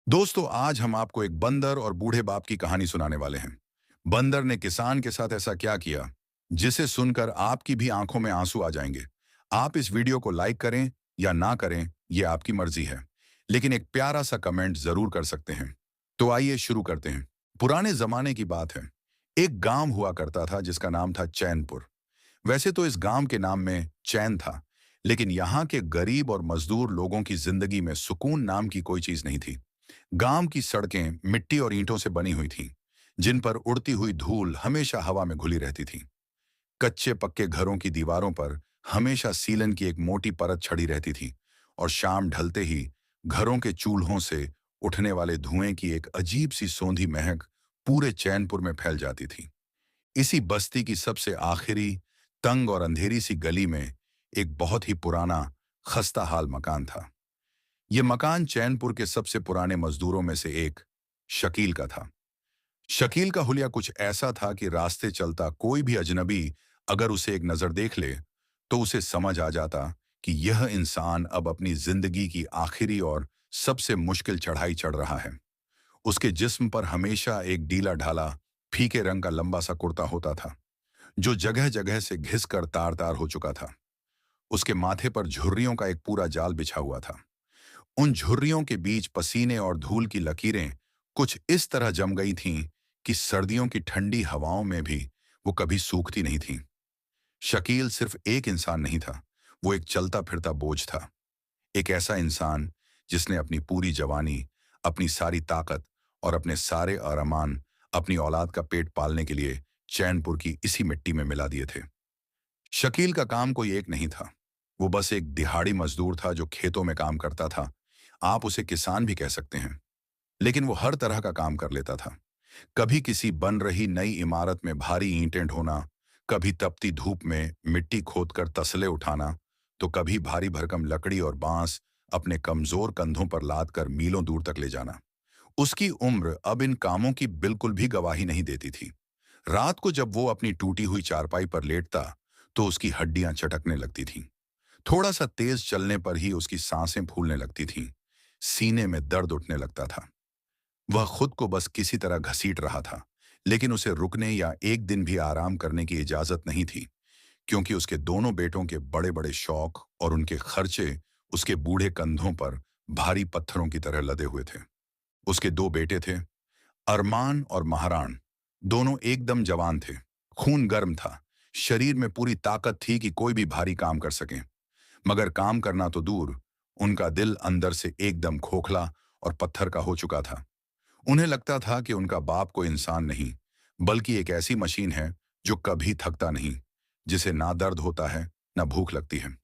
दोस्तों, आज हम आपको एक बंदर और बूढ़े बाप की कहानी सुनाने वाले हैं। बंदर ने किसान के साथ ऐसा क्या किया जिसे सुनकर आपकी भी आंखों में आंसू आ जाएंगे। आप इस वीडियो को लाइक करें या ना करें, यह आपकी मर्जी है, लेकिन एक प्यारा सा कमेंट जरूर कर सकते हैं। तो आइए शुरू करते हैं। पुराने जमाने की बात है। एक गांव हुआ करता था जिसका नाम था चैनपुर। वैसे तो इस गांव के नाम में चैन था, लेकिन यहाँ के गरीब और मजदूर लोगों की जिंदगी में सुकून नाम की कोई चीज नहीं थी। गांव की सड़कें मिट्टी और ईंटों से बनी हुई थीं, जिन पर उड़ती हुई धूल हमेशा हवा में घुली रहती थी। कच्चे पक्के घरों की दीवारों पर हमेशा सीलन की एक मोटी परत छड़ी रहती थी, और शाम ढलते ही घरों के चूल्हों से उठने वाले धुएं की एक अजीब सी सौंधी महक पूरे चैनपुर में फैल जाती थी। इसी बस्ती की सबसे आखिरी, तंग और अंधेरी सी गली में एक बहुत ही पुराना, खस्ता हाल मकान था। यह मकान चैनपुर के सबसे पुराने मजदूरों में से एक, शकील का था। शकील का हुलिया कुछ ऐसा था कि रास्ते चलता कोई भी अजनबी अगर उसे एक नजर देख ले, तो उसे समझ आ जाता कि यह इंसान अब अपनी जिंदगी की आखिरी और सबसे मुश्किल चढ़ाई चढ़ रहा है। उसके जिस्म पर हमेशा एक ढीला ढाला, फीके रंग का लंबा सा कुर्ता होता था, जो जगह जगह से घिस कर तार तार हो चुका था। उसके माथे पर झुर्रियों का एक पूरा जाल बिछा हुआ था। उन झुर्रियों के बीच पसीने और धूल की लकीरें कुछ इस तरह जम गई थीं कि सर्दियों की ठंडी हवाओं में भी वो कभी सूखती नहीं थीं। शकील सिर्फ एक इंसान नहीं था, वो एक चलता फिरता बोझ था। एक ऐसा इंसान जिसने अपनी पूरी जवानी, अपनी सारी ताकत और अपने सारे अरमान अपनी औलाद का पेट पालने के लिए चैनपुर की इसी मिट्टी में मिला दिए थे। शकील का काम कोई एक नहीं था। वो बस एक दिहाड़ी मजदूर था जो खेतों में काम करता था। आप उसे किसान भी कह सकते हैं, लेकिन वो हर तरह का काम कर लेता था। कभी किसी बन रही नई इमारत में भारी ईंटें ढोना, कभी तपती धूप में मिट्टी खोदकर तसले उठाना, तो कभी भारी भरकम लकड़ी और बांस अपने कमजोर कंधों पर लाद कर मीलों दूर तक ले जाना। उसकी उम्र अब इन कामों की बिल्कुल भी गवाही नहीं देती थी। रात को जब वो अपनी टूटी हुई चारपाई पर लेटता, तो उसकी हड्डियां चटकने लगती थीं। थोड़ा सा तेज चलने पर ही उसकी सांसें फूलने लगती थीं। सीने में दर्द उठने लगता था। वह खुद को बस किसी तरह घसीट रहा था, लेकिन उसे रुकने या एक दिन भी आराम करने की इजाजत नहीं थी, क्योंकि उसके दोनों बेटों के बड़े बड़े शौक और उनके खर्चे उसके बूढ़े कंधों पर भारी पत्थरों की तरह लदे हुए थे। उसके दो बेटे थे, अरमान और महाराण। दोनों एकदम जवान थे। खून गर्म था, शरीर में पूरी ताकत थी कि कोई भी भारी काम कर सके। मगर काम करना तो दूर, उनका दिल अंदर से एकदम खोखला और पत्थर का हो चुका था। उन्हें लगता था कि उनका बाप कोई इंसान नहीं, बल्कि एक ऐसी मशीन है जो कभी थकता नहीं, जिसे ना दर्द होता है, ना भूख लगती है।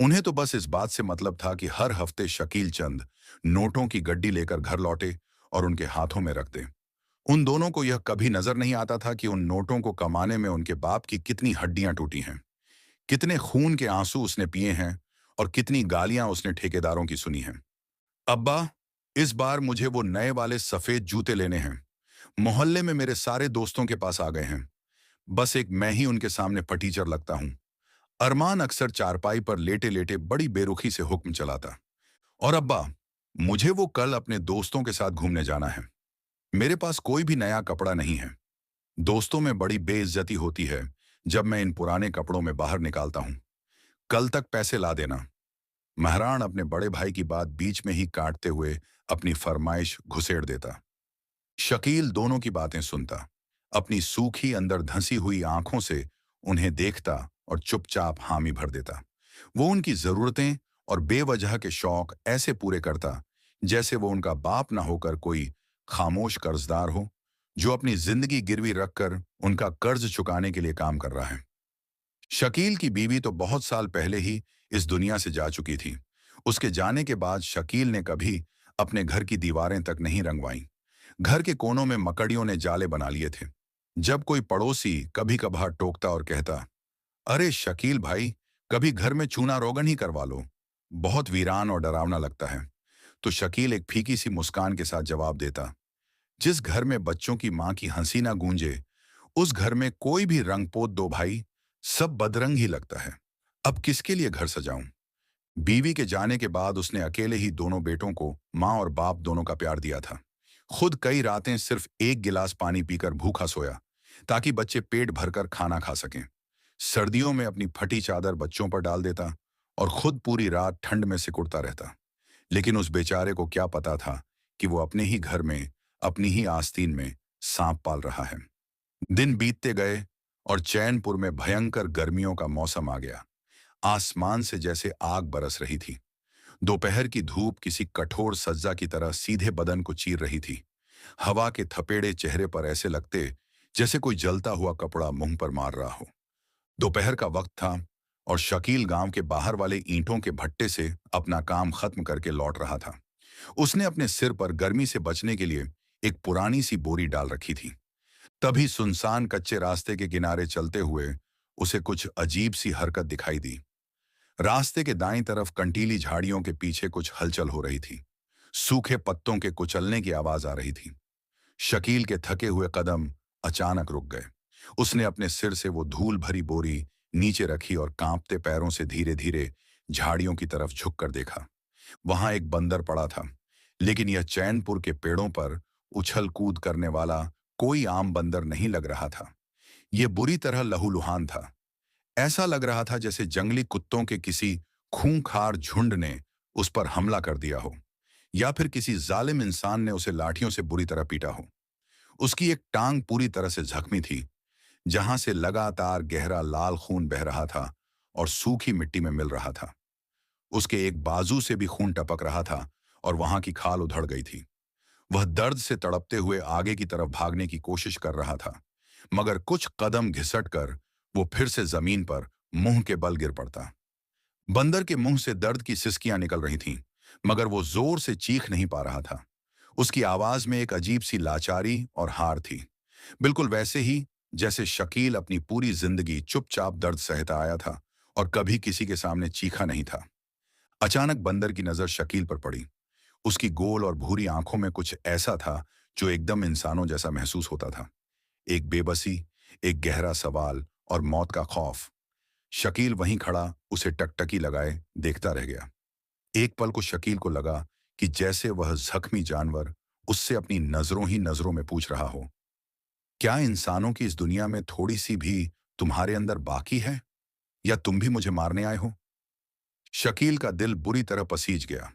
उन्हें तो बस इस बात से मतलब था कि हर हफ्ते शकील चंद नोटों की गड्डी लेकर घर लौटे और उनके हाथों में रख दे। उन दोनों को यह कभी नजर नहीं आता था कि उन नोटों को कमाने में उनके बाप की कितनी हड्डियां टूटी हैं, कितने खून के आंसू उसने पिए हैं, और कितनी गालियां उसने ठेकेदारों की सुनी हैं। अब्बा, इस बार मुझे वो नए वाले सफेद जूते लेने हैं। मोहल्ले में मेरे सारे दोस्तों के पास आ गए हैं। बस एक मैं ही उनके सामने फटीचर लगता हूँ। अरमान अक्सर चारपाई पर लेटे लेटे बड़ी बेरुखी से हुक्म चलाता। और अब्बा, मुझे वो कल अपने दोस्तों के साथ घूमने जाना है। मेरे पास कोई भी नया कपड़ा नहीं है। दोस्तों में बड़ी बेइज्जती होती है जब मैं इन पुराने कपड़ों में बाहर निकालता हूँ। कल तक पैसे ला देना। महराण अपने बड़े भाई की बात बीच में ही काटते हुए अपनी फरमाइश घुसेड़ देता। शकील दोनों की बातें सुनता, अपनी सूखी अंदर धंसी हुई आंखों से उन्हें देखता और चुपचाप हामी भर देता। वो उनकी जरूरतें और बेवजह के शौक ऐसे पूरे करता जैसे वो उनका बाप ना होकर कोई खामोश कर्जदार हो, जो अपनी जिंदगी गिरवी रखकर उनका कर्ज चुकाने के लिए काम कर रहा है। शकील की बीवी तो बहुत साल पहले ही इस दुनिया से जा चुकी थी। उसके जाने के बाद शकील ने कभी अपने घर की दीवारें तक नहीं रंगवाईं। घर के कोनों में मकड़ियों ने जाले बना लिए थे। जब कोई पड़ोसी कभी कभार टोकता और कहता, अरे शकील भाई, कभी घर में चूना रोगन ही करवा लो, बहुत वीरान और डरावना लगता है, तो शकील एक फीकी सी मुस्कान के साथ जवाब देता, जिस घर में बच्चों की मां की हंसी ना गूंजे, उस घर में कोई भी रंग पोत दो भाई, सब बदरंग ही लगता है। अब किसके लिए घर सजाऊं? बीवी के जाने के बाद उसने अकेले ही दोनों बेटों को, माँ और बाप दोनों का प्यार दिया था। खुद कई रातें सिर्फ एक गिलास पानी पीकर भूखा सोया, ताकि बच्चे पेट भरकर खाना खा सकें। सर्दियों में अपनी फटी चादर बच्चों पर डाल देता और खुद पूरी रात ठंड में सिकुड़ता रहता। लेकिन उस बेचारे को क्या पता था कि वो अपने ही घर में, अपनी ही आस्तीन में सांप पाल रहा है। दिन बीतते गए और चैनपुर में भयंकर गर्मियों का मौसम आ गया। आसमान से जैसे आग बरस रही थी। दोपहर की धूप किसी कठोर सज्जा की तरह सीधे बदन को चीर रही थी। हवा के थपेड़े चेहरे पर ऐसे लगते जैसे कोई जलता हुआ कपड़ा मुंह पर मार रहा हो। दोपहर का वक्त था और शकील गांव के बाहर वाले ईंटों के भट्टे से अपना काम खत्म करके लौट रहा था। उसने अपने सिर पर गर्मी से बचने के लिए एक पुरानी सी बोरी डाल रखी थी। तभी सुनसान कच्चे रास्ते के किनारे चलते हुए उसे कुछ अजीब सी हरकत दिखाई दी। रास्ते के दाईं तरफ कंटीली झाड़ियों के पीछे कुछ हलचल हो रही थी। सूखे पत्तों के कुचलने की आवाज आ रही थी। शकील के थके हुए कदम अचानक रुक गए। उसने अपने सिर से वो धूल भरी बोरी नीचे रखी और कांपते पैरों से धीरे धीरे झाड़ियों की तरफ झुककर देखा। वहां एक बंदर पड़ा था, लेकिन यह चैनपुर के पेड़ों पर उछल कूद करने वाला कोई आम बंदर नहीं लग रहा था। यह बुरी तरह लहूलुहान था। ऐसा लग रहा था जैसे जंगली कुत्तों के किसी खूंखार झुंड ने उस पर हमला कर दिया हो, या फिर किसी जालिम इंसान ने उसे लाठियों से बुरी तरह पीटा हो। उसकी एक टांग पूरी तरह से जख्मी थी, जहां से लगातार गहरा लाल खून बह रहा था और सूखी मिट्टी में मिल रहा था। उसके एक बाजू से भी खून टपक रहा था और वहां की खाल उधड़ गई थी। वह दर्द से तड़पते हुए आगे की तरफ भागने की कोशिश कर रहा था, मगर कुछ कदम घिसट कर वो फिर से जमीन पर मुंह के बल गिर पड़ता। बंदर के मुंह से दर्द की सिसकियां निकल रही थीं, मगर वो जोर से चीख नहीं पा रहा था। उसकी आवाज में एक अजीब सी लाचारी और हार थी, बिल्कुल वैसे ही जैसे शकील अपनी पूरी जिंदगी चुपचाप दर्द सहता आया था और कभी किसी के सामने चीखा नहीं था। अचानक बंदर की नजर शकील पर पड़ी। उसकी गोल और भूरी आंखों में कुछ ऐसा था जो एकदम इंसानों जैसा महसूस होता था। एक बेबसी, एक गहरा सवाल और मौत का खौफ। शकील वहीं खड़ा उसे टकटकी लगाए देखता रह गया। एक पल को शकील को लगा कि जैसे वह जख्मी जानवर उससे अपनी नजरों ही नजरों में पूछ रहा हो, क्या इंसानों की इस दुनिया में थोड़ी सी भी तुम्हारे अंदर बाकी है, या तुम भी मुझे मारने आए हो? शकील का दिल बुरी तरह पसीज गया।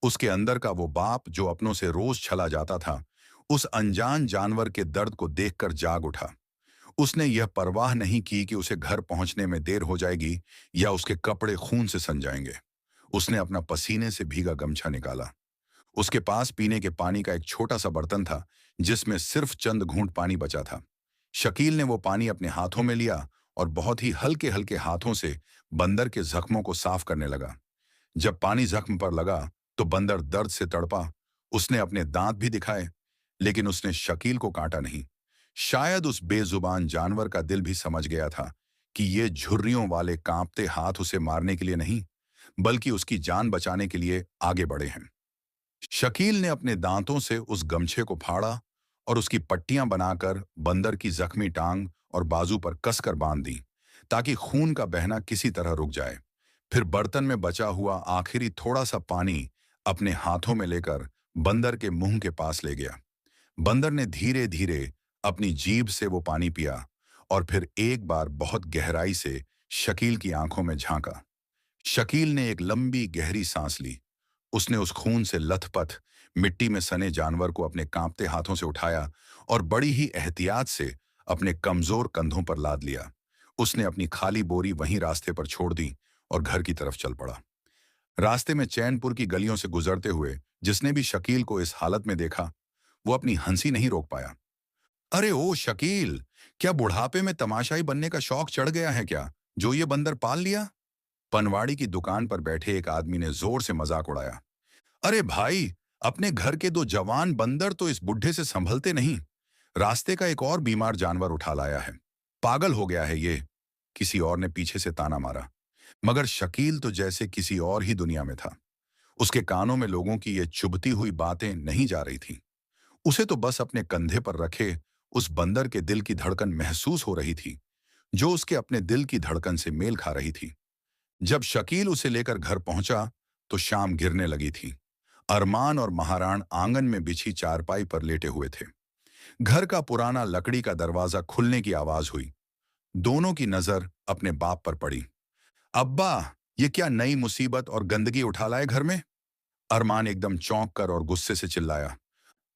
उसके अंदर का वो बाप जो अपनों से रोज छला जाता था, उस अनजान जानवर के दर्द को देखकर जाग उठा। उसने यह परवाह नहीं की कि उसे घर पहुंचने में देर हो जाएगी या उसके कपड़े खून से सन जाएंगे। उसने अपना पसीने से भीगा गमछा निकाला। उसके पास पीने के पानी का एक छोटा सा बर्तन था, जिसमें सिर्फ चंद घूंट पानी बचा था। शकील ने वो पानी अपने हाथों में लिया और बहुत ही हल्के हल्के हाथों से बंदर के जख्मों को साफ करने लगा। जब पानी जख्म पर लगा तो बंदर दर्द से तड़पा। उसने अपने दांत भी दिखाए, लेकिन उसने शकील को काटा नहीं। शायद उस बेजुबान जानवर का दिल भी समझ गया था कि ये झुर्रियों वाले कांपते हाथ उसे मारने के लिए नहीं, बल्कि उसकी जान बचाने के लिए आगे बढ़े हैं। शकील ने अपने दांतों से उस गमछे को फाड़ा और उसकी पट्टियां बनाकर बंदर की जख्मी टांग और बाजू पर कसकर बांध दी, ताकि खून का बहना किसी तरह रुक जाए। फिर बर्तन में बचा हुआ आखिरी थोड़ा सा पानी अपने हाथों में लेकर बंदर के मुंह के पास ले गया। बंदर ने धीरे धीरे अपनी जीभ से वो पानी पिया और फिर एक बार बहुत गहराई से शकील की आंखों में झांका। शकील ने एक लंबी गहरी सांस ली। उसने उस खून से लथपथ मिट्टी में सने जानवर को अपने कांपते हाथों से उठाया और बड़ी ही एहतियात से अपने कमजोर कंधों पर लाद लिया। उसने अपनी खाली बोरी वहीं रास्ते पर छोड़ दी और घर की तरफ चल पड़ा। रास्ते में चैनपुर की गलियों से गुजरते हुए जिसने भी शकील को इस हालत में देखा, वो अपनी हंसी नहीं रोक पाया। अरे ओ शकील, क्या बुढ़ापे में तमाशाई बनने का शौक चढ़ गया है क्या, जो ये बंदर पाल लिया? पनवाड़ी की दुकान पर बैठे एक आदमी ने जोर से मजाक उड़ाया। अरे भाई, अपने घर के दो जवान बंदर तो इस बुढ़े से संभलते नहीं। रास्ते का एक और बीमार जानवर उठा लाया है। पागल हो गया है ये, किसी और ने पीछे से ताना मारा। मगर शकील तो जैसे किसी और ही दुनिया में था। उसके कानों में लोगों की ये चुभती हुई बातें नहीं जा रही थीं। उसे तो बस अपने कंधे पर रखे उस बंदर के दिल की धड़कन महसूस हो रही थी, जो उसके अपने दिल की धड़कन से मेल खा रही थी। जब शकील उसे लेकर घर पहुंचा तो शाम गिरने लगी थी। अरमान और महाराण आंगन में बिछी चारपाई पर लेटे हुए थे। घर का पुराना लकड़ी का दरवाजा खुलने की आवाज हुई। दोनों की नजर अपने बाप पर पड़ी। अब्बा, ये क्या नई मुसीबत और गंदगी उठा लाए घर में? अरमान एकदम चौंक कर और गुस्से से चिल्लाया।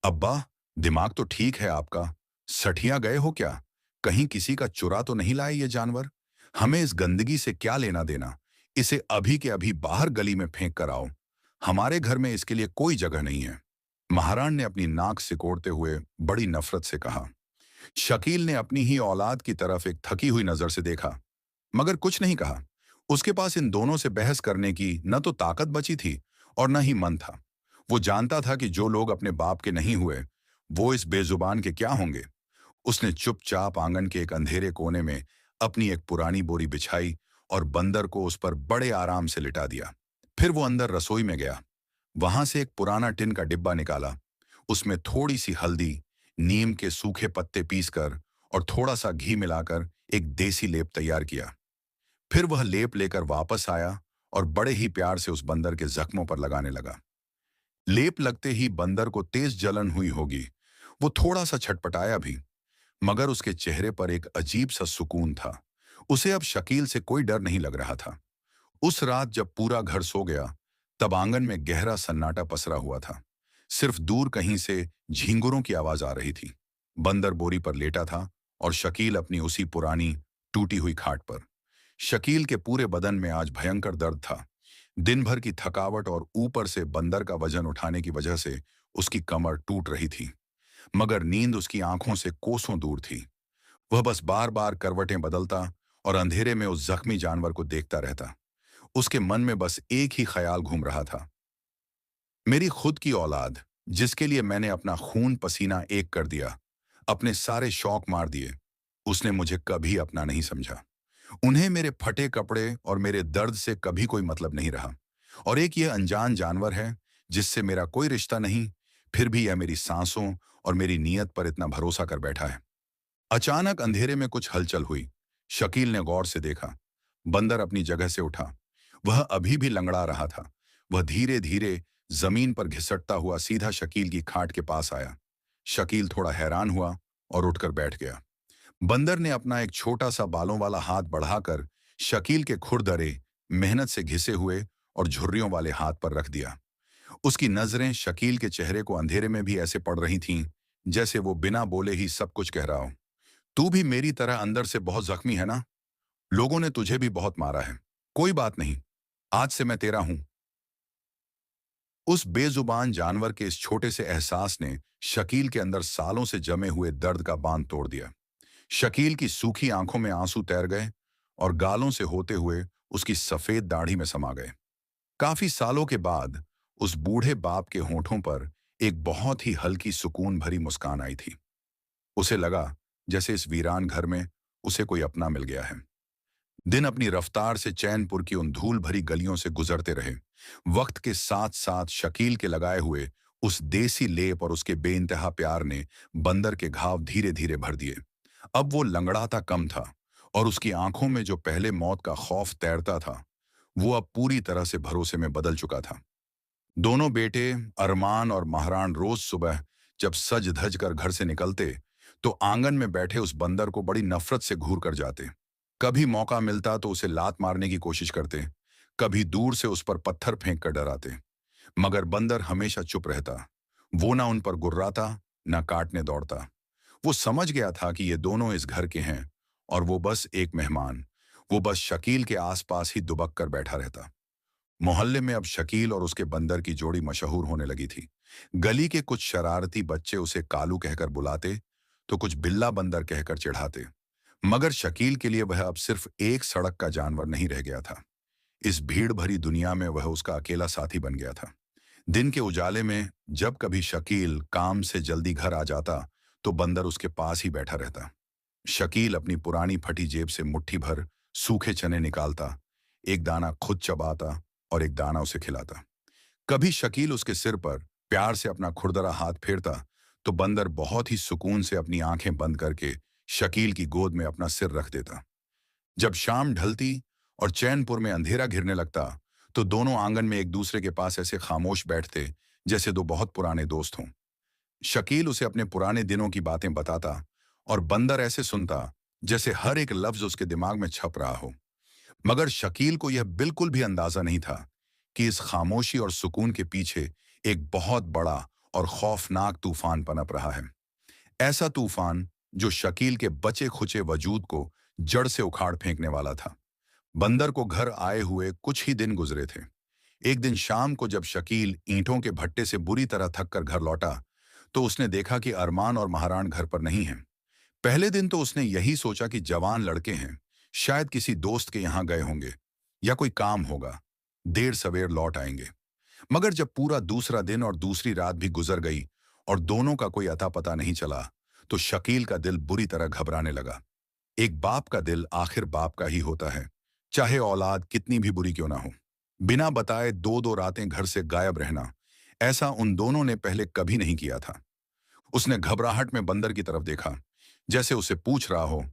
अब्बा, दिमाग तो ठीक है आपका। सठिया गए हो क्या? कहीं किसी का चुरा तो नहीं लाए ये जानवर? हमें इस गंदगी से क्या लेना देना? इसे अभी के अभी बाहर गली में फेंक कर आओ। हमारे घर में इसके लिए कोई जगह नहीं है। महाराण ने अपनी नाक सिकोड़ते हुए बड़ी नफरत से कहा। शकील ने अपनी ही औलाद की तरफ एक थकी हुई नजर से देखा, मगर कुछ नहीं कहा। उसके पास इन दोनों से बहस करने की न तो ताकत बची थी और न ही मन था। वो जानता था कि जो लोग अपने बाप के नहीं हुए, वो इस बेजुबान के क्या होंगे। उसने चुपचाप आंगन के एक अंधेरे कोने में अपनी एक पुरानी बोरी बिछाई और बंदर को उस पर बड़े आराम से लिटा दिया। फिर वो अंदर रसोई में गया। वहां से एक पुराना टिन का डिब्बा निकाला। उसमें थोड़ी सी हल्दी, नीम के सूखे पत्ते पीसकर और थोड़ा सा घी मिलाकर एक देसी लेप तैयार किया। फिर वह लेप लेकर वापस आया और बड़े ही प्यार से उस बंदर के जख्मों पर लगाने लगा। लेप लगते ही बंदर को तेज जलन हुई होगी। वो थोड़ा सा छटपटाया भी, मगर उसके चेहरे पर एक अजीब सा सुकून था। उसे अब शकील से कोई डर नहीं लग रहा था। उस रात जब पूरा घर सो गया, तब आंगन में गहरा सन्नाटा पसरा हुआ था। सिर्फ दूर कहीं से झींगुरों की आवाज आ रही थी। बंदर बोरी पर लेटा था और शकील अपनी उसी पुरानी टूटी हुई खाट पर। शकील के पूरे बदन में आज भयंकर दर्द था। दिन भर की थकावट और ऊपर से बंदर का वजन उठाने की वजह से उसकी कमर टूट रही थी, मगर नींद उसकी आंखों से कोसों दूर थी। वह बस बार बार करवटें बदलता और अंधेरे में उस जख्मी जानवर को देखता रहता। उसके मन में बस एक ही ख्याल घूम रहा था, मेरी खुद की औलाद, जिसके लिए मैंने अपना खून पसीना एक कर दिया, अपने सारे शौक मार दिए, उसने मुझे कभी अपना नहीं समझा। उन्हें मेरे फटे कपड़े और मेरे दर्द से कभी कोई मतलब नहीं रहा। और एक ये अनजान जानवर है जिससे मेरा कोई रिश्ता नहीं, फिर भी यह मेरी सांसों और मेरी नीयत पर इतना भरोसा कर बैठा है। अचानक अंधेरे में कुछ हलचल हुई। शकील ने गौर से देखा। बंदर अपनी जगह से उठा। वह अभी भी लंगड़ा रहा था। वह धीरे धीरे जमीन पर घिसटता हुआ सीधा शकील की खाट के पास आया। शकील थोड़ा हैरान हुआ और उठकर बैठ गया। बंदर ने अपना एक छोटा सा बालों वाला हाथ बढ़ाकर शकील के खुरदरे, मेहनत से घिसे हुए और झुर्रियों वाले हाथ पर रख दिया। उसकी नजरें शकील के चेहरे को अंधेरे में भी ऐसे पड़ रही थीं, जैसे वो बिना बोले ही सब कुछ कह रहा हो। तू भी मेरी तरह अंदर से बहुत जख्मी है ना? लोगों ने तुझे भी बहुत मारा है। कोई बात नहीं, आज से मैं तेरा हूं। उस बेजुबान जानवर के इस छोटे से एहसास ने शकील के अंदर सालों से जमे हुए दर्द का बांध तोड़ दिया। शकील की सूखी आंखों में आंसू तैर गए और गालों से होते हुए उसकी सफेद दाढ़ी में समा गए। काफी सालों के बाद उस बूढ़े बाप के होठों पर एक बहुत ही हल्की सुकून भरी मुस्कान आई थी। उसे लगा जैसे इस वीरान घर में उसे कोई अपना मिल गया है। दिन अपनी रफ्तार से चैनपुर की उन धूल भरी गलियों से गुजरते रहे। वक्त के साथ साथ शकील के लगाए हुए उस देसी लेप और उसके बेइंतहा प्यार ने बंदर के घाव धीरे धीरे भर दिए। अब वो लंगड़ाता कम था और उसकी आंखों में जो पहले मौत का खौफ तैरता था, वो अब पूरी तरह से भरोसे में बदल चुका था। दोनों बेटे अरमान और महाराण रोज सुबह जब सज धज कर घर से निकलते, तो आंगन में बैठे उस बंदर को बड़ी नफरत से घूर कर जाते। कभी मौका मिलता तो उसे लात मारने की कोशिश करते, कभी दूर से उस पर पत्थर फेंक कर डराते, मगर बंदर हमेशा चुप रहता। वो ना उन पर गुर्राता, ना काटने दौड़ता। वो समझ गया था कि ये दोनों इस घर के हैं और वो बस एक मेहमान। वो बस शकील के आसपास ही दुबक कर बैठा रहता। मोहल्ले में अब शकील और उसके बंदर की जोड़ी मशहूर होने लगी थी। गली के कुछ शरारती बच्चे उसे कालू कहकर बुलाते, तो कुछ बिल्ला बंदर कहकर चिढ़ाते। मगर शकील के लिए वह अब सिर्फ एक सड़क का जानवर नहीं रह गया था। इस भीड़ भरी दुनिया में वह उसका अकेला साथी बन गया था। दिन के उजाले में जब कभी शकील काम से जल्दी घर आ जाता, तो बंदर उसके पास ही बैठा रहता। शकील अपनी पुरानी फटी जेब से मुट्ठी भर सूखे चने निकालता, एक दाना खुद चबाता और एक दाना उसे खिलाता। कभी शकील उसके सिर पर प्यार से अपना खुरदरा हाथ फेरता, तो बंदर बहुत ही सुकून से अपनी आंखें बंद करके शकील की गोद में अपना सिर रख देता। जब शाम ढलती और चैनपुर में अंधेरा घिरने लगता तो दोनों आंगन में एक दूसरे के पास ऐसे खामोश बैठते जैसे दो बहुत पुराने दोस्त हों। शकील उसे अपने पुराने दिनों की बातें बताता और बंदर ऐसे सुनता जैसे हर एक लफ्ज उसके दिमाग में छप रहा हो। मगर शकील को यह बिल्कुल भी अंदाजा नहीं था कि इस खामोशी और सुकून के पीछे एक बहुत बड़ा और खौफनाक तूफान पनप रहा है। ऐसा तूफान जो शकील के बचे खुचे वजूद को जड़ से उखाड़ फेंकने वाला था। बंदर को घर आए हुए कुछ ही दिन गुजरे थे। एक दिन शाम को जब शकील ईंटों के भट्टे से बुरी तरह थक कर घर लौटा तो उसने देखा कि अरमान और महारान घर पर नहीं हैं। पहले दिन तो उसने यही सोचा कि जवान लड़के हैं, शायद किसी दोस्त के यहाँ गए होंगे या कोई काम होगा, देर सवेर लौट आएंगे। मगर जब पूरा दूसरा दिन और दूसरी रात भी गुजर गई और दोनों का कोई अता पता नहीं चला तो शकील का दिल बुरी तरह घबराने लगा। एक बाप का दिल आखिर बाप का ही होता है, चाहे औलाद कितनी भी बुरी क्यों ना हो। बिना बताए दो दो रातें घर से गायब रहना, ऐसा उन दोनों ने पहले कभी नहीं किया था। उसने घबराहट में बंदर की तरफ देखा, जैसे उसे पूछ रहा हो,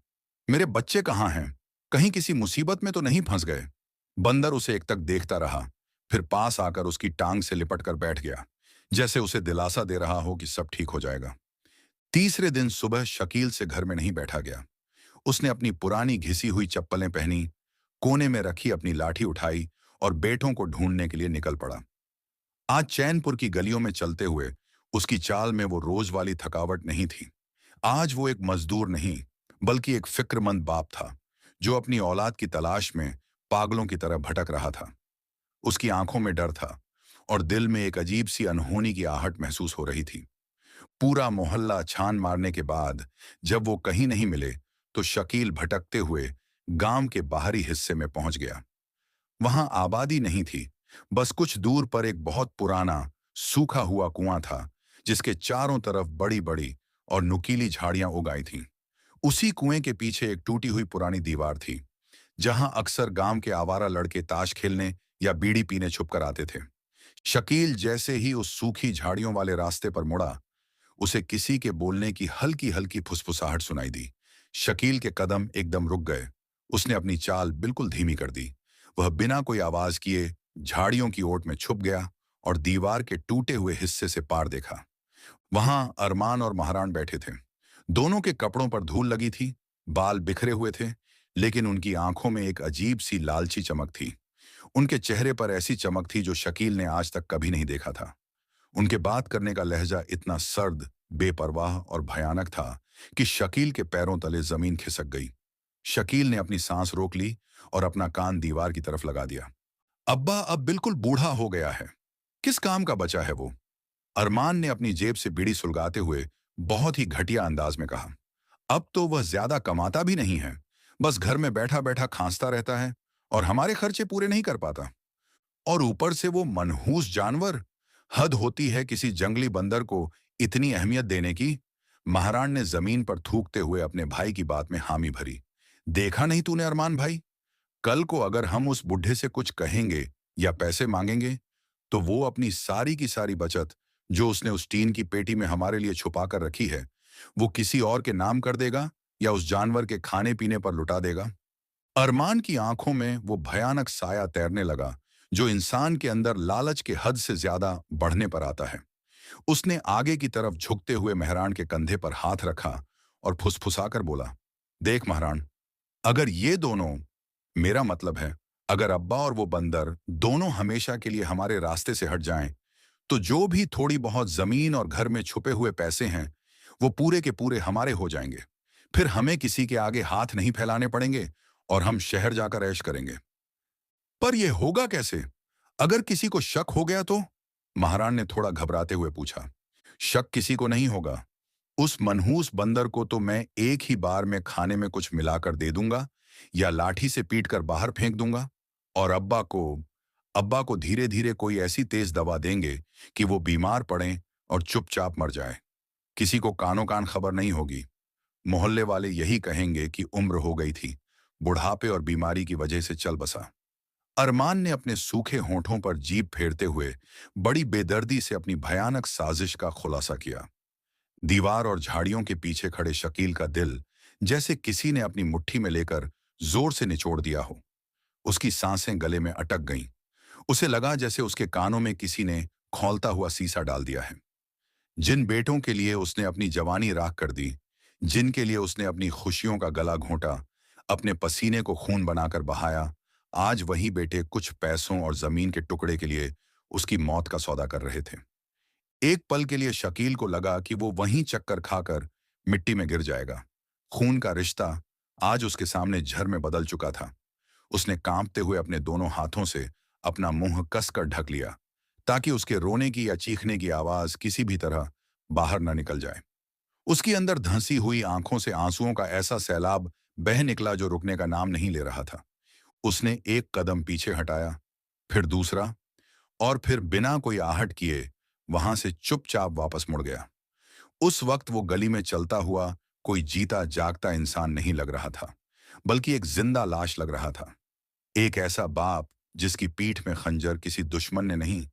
मेरे बच्चे कहाँ हैं? कहीं किसी मुसीबत में तो नहीं फंस गए? बंदर उसे एक तक देखता रहा, फिर पास आकर उसकी टांग से लिपट कर बैठ गया, जैसे उसे दिलासा दे रहा हो कि सब ठीक हो जाएगा। तीसरे दिन सुबह शकील से घर में नहीं बैठा गया। उसने अपनी पुरानी घिसी हुई चप्पलें पहनी, कोने में रखी अपनी लाठी उठाई और बेटों को ढूंढने के लिए निकल पड़ा। आज चैनपुर की गलियों में चलते हुए उसकी चाल में वो रोज वाली थकावट नहीं थी। आज वो एक मजदूर नहीं, बल्कि एक फिक्रमंद बाप था, जो अपनी औलाद की तलाश में पागलों की तरह भटक रहा था। उसकी आंखों में डर था और दिल में एक अजीब सी अनहोनी की आहट महसूस हो रही थी। पूरा मोहल्ला छान मारने के बाद जब वो कहीं नहीं मिले तो शकील भटकते हुए गांव के बाहरी हिस्से में पहुंच गया। वहां आबादी नहीं थी, बस कुछ दूर पर एक बहुत पुराना सूखा हुआ कुआं था, जिसके चारों तरफ बड़ी बड़ी और नुकीली झाड़ियां उग आई थीं। उसी कुएं के पीछे एक टूटी हुई पुरानी दीवार थी, जहां अक्सर गांव के आवारा लड़के ताश खेलने या बीड़ी पीने छुप कर आते थे। शकील जैसे ही उस सूखी झाड़ियों वाले रास्ते पर मुड़ा, उसे किसी के बोलने की हल्की हल्की फुसफुसाहट सुनाई दी। शकील के कदम एकदम रुक गए। उसने अपनी चाल बिल्कुल धीमी कर दी। वह बिना कोई आवाज किए झाड़ियों की ओट में छुप गया और दीवार के टूटे हुए हिस्से से पार देखा। वहां अरमान और महारान बैठे थे। दोनों के कपड़ों पर धूल लगी थी, बाल बिखरे हुए थे, लेकिन उनकी आंखों में एक अजीब सी लालची चमक थी। उनके चेहरे पर ऐसी चमक थी जो शकील ने आज तक कभी नहीं देखा था। उनके बात करने का लहजा इतना सर्द, बेपरवाह और भयानक था कि शकील के पैरों तले जमीन खिसक गई। शकील ने अपनी सांस रोक ली और अपना कान दीवार की तरफ लगा दिया। अब्बा अब बिल्कुल बूढ़ा हो गया है, किस काम का बचा है वो? अरमान ने अपनी जेब से बीड़ी सुलगाते हुए बहुत ही घटिया अंदाज में कहा। अब तो वह ज्यादा कमाता भी नहीं है, बस घर में बैठा बैठा खांसता रहता है और हमारे खर्चे पूरे नहीं कर पाता। और ऊपर से वो मनहूस जानवर, हद होती है किसी जंगली बंदर को इतनी अहमियत देने की। महाराण ने जमीन पर थूकते हुए अपने भाई की बात में हामी भरी। देखा नहीं तूने अरमान भाई, कल को अगर हम उस बुढ़े से कुछ कहेंगे या पैसे मांगेंगे तो वो अपनी सारी की सारी बचत जो उसने उस टीन की पेटी में हमारे लिए छुपा कर रखी है, वो किसी और के नाम कर देगा या उस जानवर के खाने पीने पर लुटा देगा। अरमान की आंखों में वो भयानक साया तैरने लगा जो इंसान के अंदर लालच के हद से ज्यादा बढ़ने पर आता है। उसने आगे की तरफ झुकते हुए मेहरान के कंधे पर हाथ रखा और फुसफुसाकर बोला, देख महारान, अगर ये दोनों, मेरा मतलब है अगर अब्बा और वो बंदर दोनों हमेशा के लिए हमारे रास्ते से हट जाएं, तो जो भी थोड़ी बहुत जमीन और घर में छुपे हुए पैसे हैं वो पूरे के पूरे हमारे हो जाएंगे। फिर हमें किसी के आगे हाथ नहीं फैलाने पड़ेंगे और हम शहर जाकर ऐश करेंगे। पर यह होगा कैसे? अगर किसी को शक हो गया तो? महाराण ने थोड़ा घबराते हुए पूछा। शक किसी को नहीं होगा। उस मनहूस बंदर को तो मैं एक ही बार में खाने में कुछ मिलाकर दे दूंगा या लाठी से पीट कर बाहर फेंक दूंगा। और अब्बा को धीरे धीरे कोई ऐसी तेज दवा देंगे कि वो बीमार पड़ें और चुपचाप मर जाए। किसी को कानो कान खबर नहीं होगी। मोहल्ले वाले यही कहेंगे कि उम्र हो गई थी, बुढ़ापे और बीमारी की वजह से चल बसा। अरमान ने अपने सूखे होंठों पर जीभ फेरते हुए बड़ी बेदर्दी से अपनी भयानक साजिश का खुलासा किया। दीवार और झाड़ियों के पीछे खड़े शकील का दिल जैसे किसी ने अपनी मुट्ठी में लेकर जोर से निचोड़ दिया हो। उसकी सांसें गले में अटक गईं। उसे लगा जैसे उसके कानों में किसी ने खौलता हुआ सीसा डाल दिया है। जिन बेटों के लिए उसने अपनी जवानी राख कर दी, जिनके लिए उसने अपनी खुशियों का गला घोंटा, अपने पसीने को खून बनाकर बहाया, आज वही बेटे कुछ पैसों और जमीन के टुकड़े के लिए उसकी मौत का सौदा कर रहे थे। एक पल के लिए शकील को लगा कि वो वहीं चक्कर खाकर मिट्टी में गिर जाएगा। खून का रिश्ता आज उसके सामने झर में बदल चुका था। उसने कांपते हुए अपने दोनों हाथों से अपना मुंह कसकर ढक लिया, ताकि उसके रोने की या चीखने की आवाज किसी भी तरह बाहर न निकल जाए। उसकी अंदर धंसी हुई आंखों से आंसुओं का ऐसा सैलाब बह निकला जो रुकने का नाम नहीं ले रहा था। उसने एक कदम पीछे हटाया, फिर दूसरा, और फिर बिना कोई आहट किए वहां से चुपचाप वापस मुड़ गया। उस वक्त वो गली में चलता हुआ कोई जीता जागता इंसान नहीं लग रहा था, बल्कि एक जिंदा लाश लग रहा था। एक ऐसा बाप जिसकी पीठ में खंजर किसी दुश्मन ने नहीं,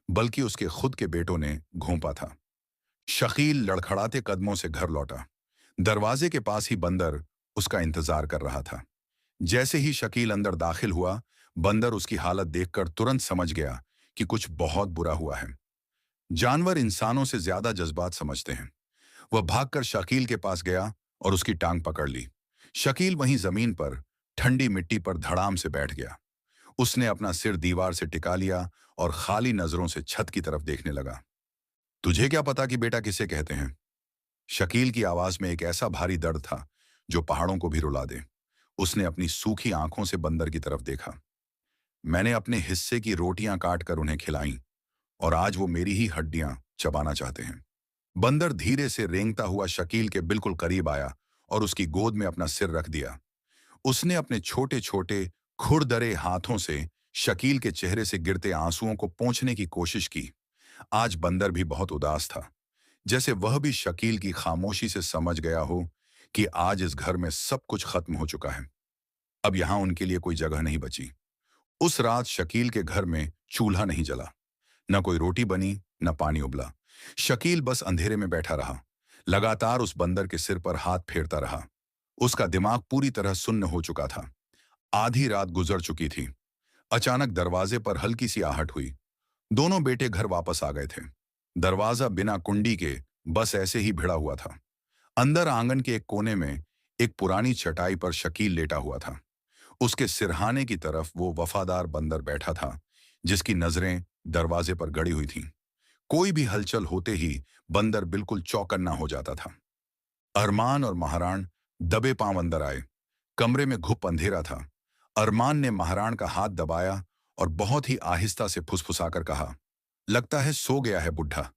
बल्कि उसके खुद के बेटों ने घोंपा था। शकील लड़खड़ाते कदमों से घर लौटा। दरवाजे के पास ही बंदर उसका इंतजार कर रहा था। जैसे ही शकील अंदर दाखिल हुआ, बंदर उसकी हालत देखकर तुरंत समझ गया कि कुछ बहुत बुरा हुआ है। जानवर इंसानों से ज्यादा जज्बात समझते हैं। वह भागकर शकील के पास गया और उसकी टांग पकड़ ली। शकील वहीं जमीन पर ठंडी मिट्टी पर धड़ाम से बैठ गया। उसने अपना सिर दीवार से टिका लिया और खाली नजरों से छत की तरफ देखने लगा। तुझे क्या पता कि बेटा किसे कहते हैं? शकील की आवाज में एक ऐसा भारी दर्द था जो पहाड़ों को भी रुला दे। उसने अपनी सूखी आंखों से बंदर की तरफ देखा। मैंने अपने हिस्से की रोटियां काटकर उन्हें खिलाई और आज वो मेरी ही हड्डियां चबाना चाहते हैं। बंदर धीरे से रेंगता हुआ शकील के बिल्कुल करीब आया और उसकी गोद में अपना सिर रख दिया। उसने अपने छोटे छोटे खुरदरे हाथों से शकील के चेहरे से गिरते आंसुओं को पोंछने की कोशिश की। आज बंदर भी बहुत उदास था, जैसे वह भी शकील की खामोशी से समझ गया हो कि आज इस घर में सब कुछ खत्म हो चुका है। अब यहां उनके लिए कोई जगह नहीं बची। उस रात शकील के घर में चूल्हा नहीं जला, न कोई रोटी बनी, न पानी उबला। शकील बस अंधेरे में बैठा रहा, लगातार उस बंदर के सिर पर हाथ फेरता रहा। उसका दिमाग पूरी तरह सुन्न हो चुका था। आधी रात गुजर चुकी थी। अचानक दरवाजे पर हल्की सी आहट हुई। दोनों बेटे घर वापस आ गए थे। दरवाजा बिना कुंडी के बस ऐसे ही भिड़ा हुआ था। अंदर आंगन के एक कोने में एक पुरानी चटाई पर शकील लेटा हुआ था। उसके सिरहाने की तरफ वो वफादार बंदर बैठा था, जिसकी नजरें दरवाजे पर गड़ी हुई थीं। कोई भी हलचल होते ही बंदर बिल्कुल चौकन्ना हो जाता था। अरमान और महाराण दबे पांव अंदर आए। कमरे में घुप अंधेरा था। अरमान ने महाराण का हाथ दबाया और बहुत ही आहिस्ता से फुसफुसाकर कहा, लगता है सो गया है बुढ़ा।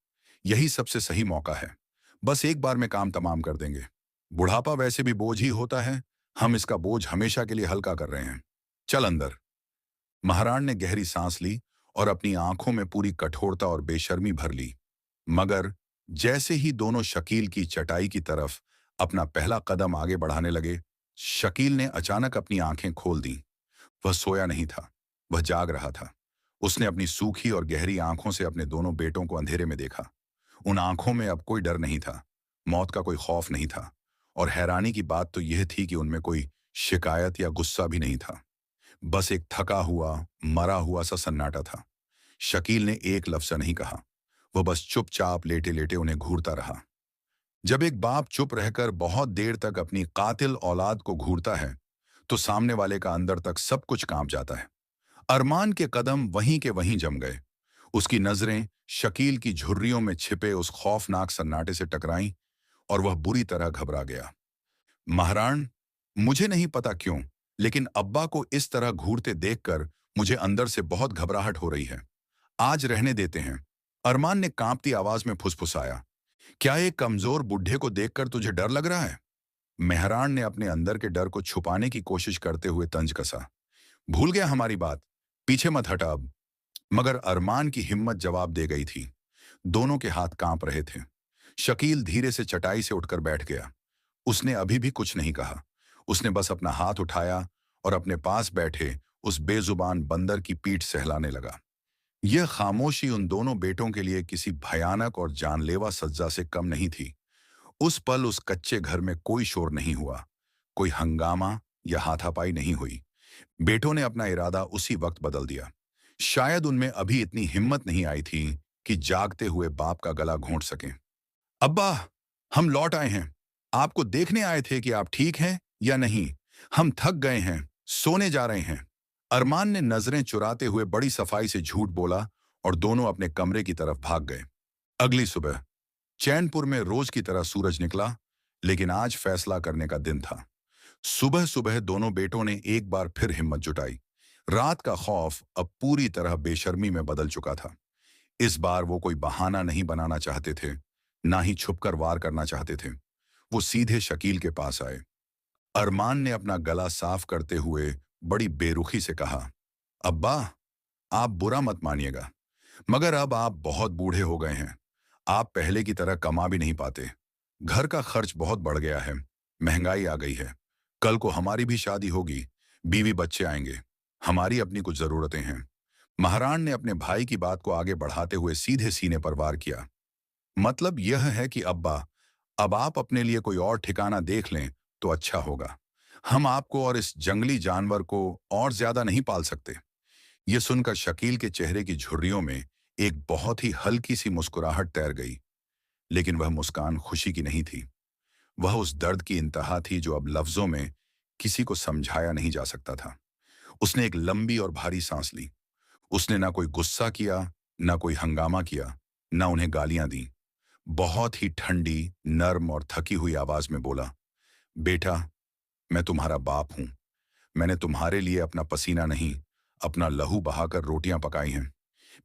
यही सबसे सही मौका है। बस एक बार में काम तमाम कर देंगे। बुढ़ापा वैसे भी बोझ ही होता है। हम इसका बोझ हमेशा के लिए हल्का कर रहे हैं। चल अंदर। महाराण ने गहरी सांस ली और अपनी आंखों में पूरी कठोरता और बेशर्मी भर ली। मगर जैसे ही दोनों शकील की चटाई की तरफ अपना पहला कदम आगे बढ़ाने लगे, शकील ने अचानक अपनी आंखें खोल दी। वह सोया नहीं था, वह जाग रहा था। उसने अपनी सूखी और गहरी आंखों से अपने दोनों बेटों को अंधेरे में देखा। उन आंखों में अब कोई डर नहीं था, मौत का कोई खौफ नहीं था, और हैरानी की बात तो यह थी कि उनमें कोई शिकायत या गुस्सा भी नहीं था। बस एक थका हुआ, मरा हुआ सा सन्नाटा था। शकील ने एक लफ्ज़ नहीं कहा। वह बस चुपचाप लेटे लेटे उन्हें घूरता रहा। जब एक बाप चुप रहकर बहुत देर तक अपनी कातिल औलाद को घूरता है, तो सामने वाले का अंदर तक सब कुछ कांप जाता है। अरमान के कदम वहीं के वहीं जम गए। उसकी नजरें शकील की झुर्रियों में छिपे उस खौफनाक सन्नाटे से टकराईं और वह बुरी तरह घबरा गया। महाराण, मुझे नहीं पता क्यों, लेकिन अब्बा को इस तरह घूरते देखकर मुझे अंदर से बहुत घबराहट हो रही है। आज रहने देते हैं। अरमान ने कांपती आवाज में फुसफुसाया। क्या एक कमजोर बुढ़े को देखकर तुझे डर लग रहा है? मेहरान ने अपने अंदर के डर को छुपाने की कोशिश करते हुए तंज कसा। भूल गया हमारी बात, पीछे मत हटा अब। मगर अरमान की हिम्मत जवाब दे गई थी। दोनों के हाथ कांप रहे थे। शकील धीरे से चटाई से उठकर बैठ गया। उसने अभी भी कुछ नहीं कहा। उसने बस अपना हाथ उठाया और अपने पास बैठे उस बेजुबान बंदर की पीठ सहलाने लगा। यह खामोशी उन दोनों बेटों के लिए किसी भयानक और जानलेवा सज्जा से कम नहीं थी। उस पल उस कच्चे घर में कोई शोर नहीं हुआ, कोई हंगामा या हाथापाई नहीं हुई। बेटों ने अपना इरादा उसी वक्त बदल दिया। शायद उनमें अभी इतनी हिम्मत नहीं आई थी कि जागते हुए बाप का गला घोंट सकें। अब्बा, हम लौट आए हैं। आपको देखने आए थे कि आप ठीक हैं या नहीं। हम थक गए हैं, सोने जा रहे हैं। अरमान ने नजरें चुराते हुए बड़ी सफाई से झूठ बोला और दोनों अपने कमरे की तरफ भाग गए। अगली सुबह चैनपुर में रोज की तरह सूरज निकला, लेकिन आज फैसला करने का दिन था। सुबह सुबह दोनों बेटों ने एक बार फिर हिम्मत जुटाई। रात का खौफ अब पूरी तरह बेशर्मी में बदल चुका था। इस बार वो कोई बहाना नहीं बनाना चाहते थे, ना ही छुपकर वार करना चाहते थे। वो सीधे शकील के पास आए। अरमान ने अपना गला साफ करते हुए बड़ी बेरुखी से कहा, अब्बा, आप बुरा मत मानिएगा, मगर अब आप बहुत बूढ़े हो गए हैं। आप पहले की तरह कमा भी नहीं पाते। घर का खर्च बहुत बढ़ गया है, महंगाई आ गई है। कल को हमारी भी शादी होगी, बीवी बच्चे आएंगे। हमारी अपनी कुछ जरूरतें हैं। महाराण ने अपने भाई की बात को आगे बढ़ाते हुए सीधे सीने पर वार किया। मतलब यह है कि अब्बा, अब आप अपने लिए कोई और ठिकाना देख लें तो अच्छा होगा। हम आपको और इस जंगली जानवर को और ज्यादा नहीं पाल सकते। यह सुनकर शकील के चेहरे की झुर्रियों में एक बहुत ही हल्की सी मुस्कुराहट तैर गई, लेकिन वह मुस्कान खुशी की नहीं थी। वह उस दर्द की इंतहा थी जो अब लफ्जों में किसी को समझाया नहीं जा सकता था। उसने एक लंबी और भारी सांस ली। उसने ना कोई गुस्सा किया, ना कोई हंगामा किया, ना उन्हें गालियां दी। बहुत ही ठंडी, नर्म और थकी हुई आवाज में बोला, बेटा, मैं तुम्हारा बाप हूं। मैंने तुम्हारे लिए अपना पसीना नहीं, अपना लहू बहाकर रोटियां पकाई हैं।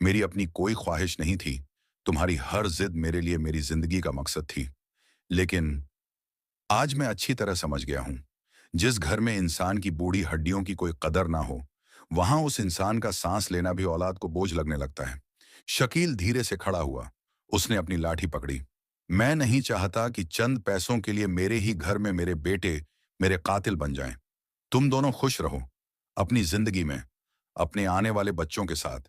मेरी अपनी कोई ख्वाहिश नहीं थी। तुम्हारी हर जिद मेरे लिए मेरी जिंदगी का मकसद थी। लेकिन आज मैं अच्छी तरह समझ गया हूं, जिस घर में इंसान की बूढ़ी हड्डियों की कोई कदर ना हो, वहां उस इंसान का सांस लेना भी औलाद को बोझ लगने लगता है। शकील धीरे से खड़ा हुआ। उसने अपनी लाठी पकड़ी। मैं नहीं चाहता कि चंद पैसों के लिए मेरे ही घर में मेरे बेटे मेरे कातिल बन जाएं। तुम दोनों खुश रहो, अपनी जिंदगी में, अपने आने वाले बच्चों के साथ।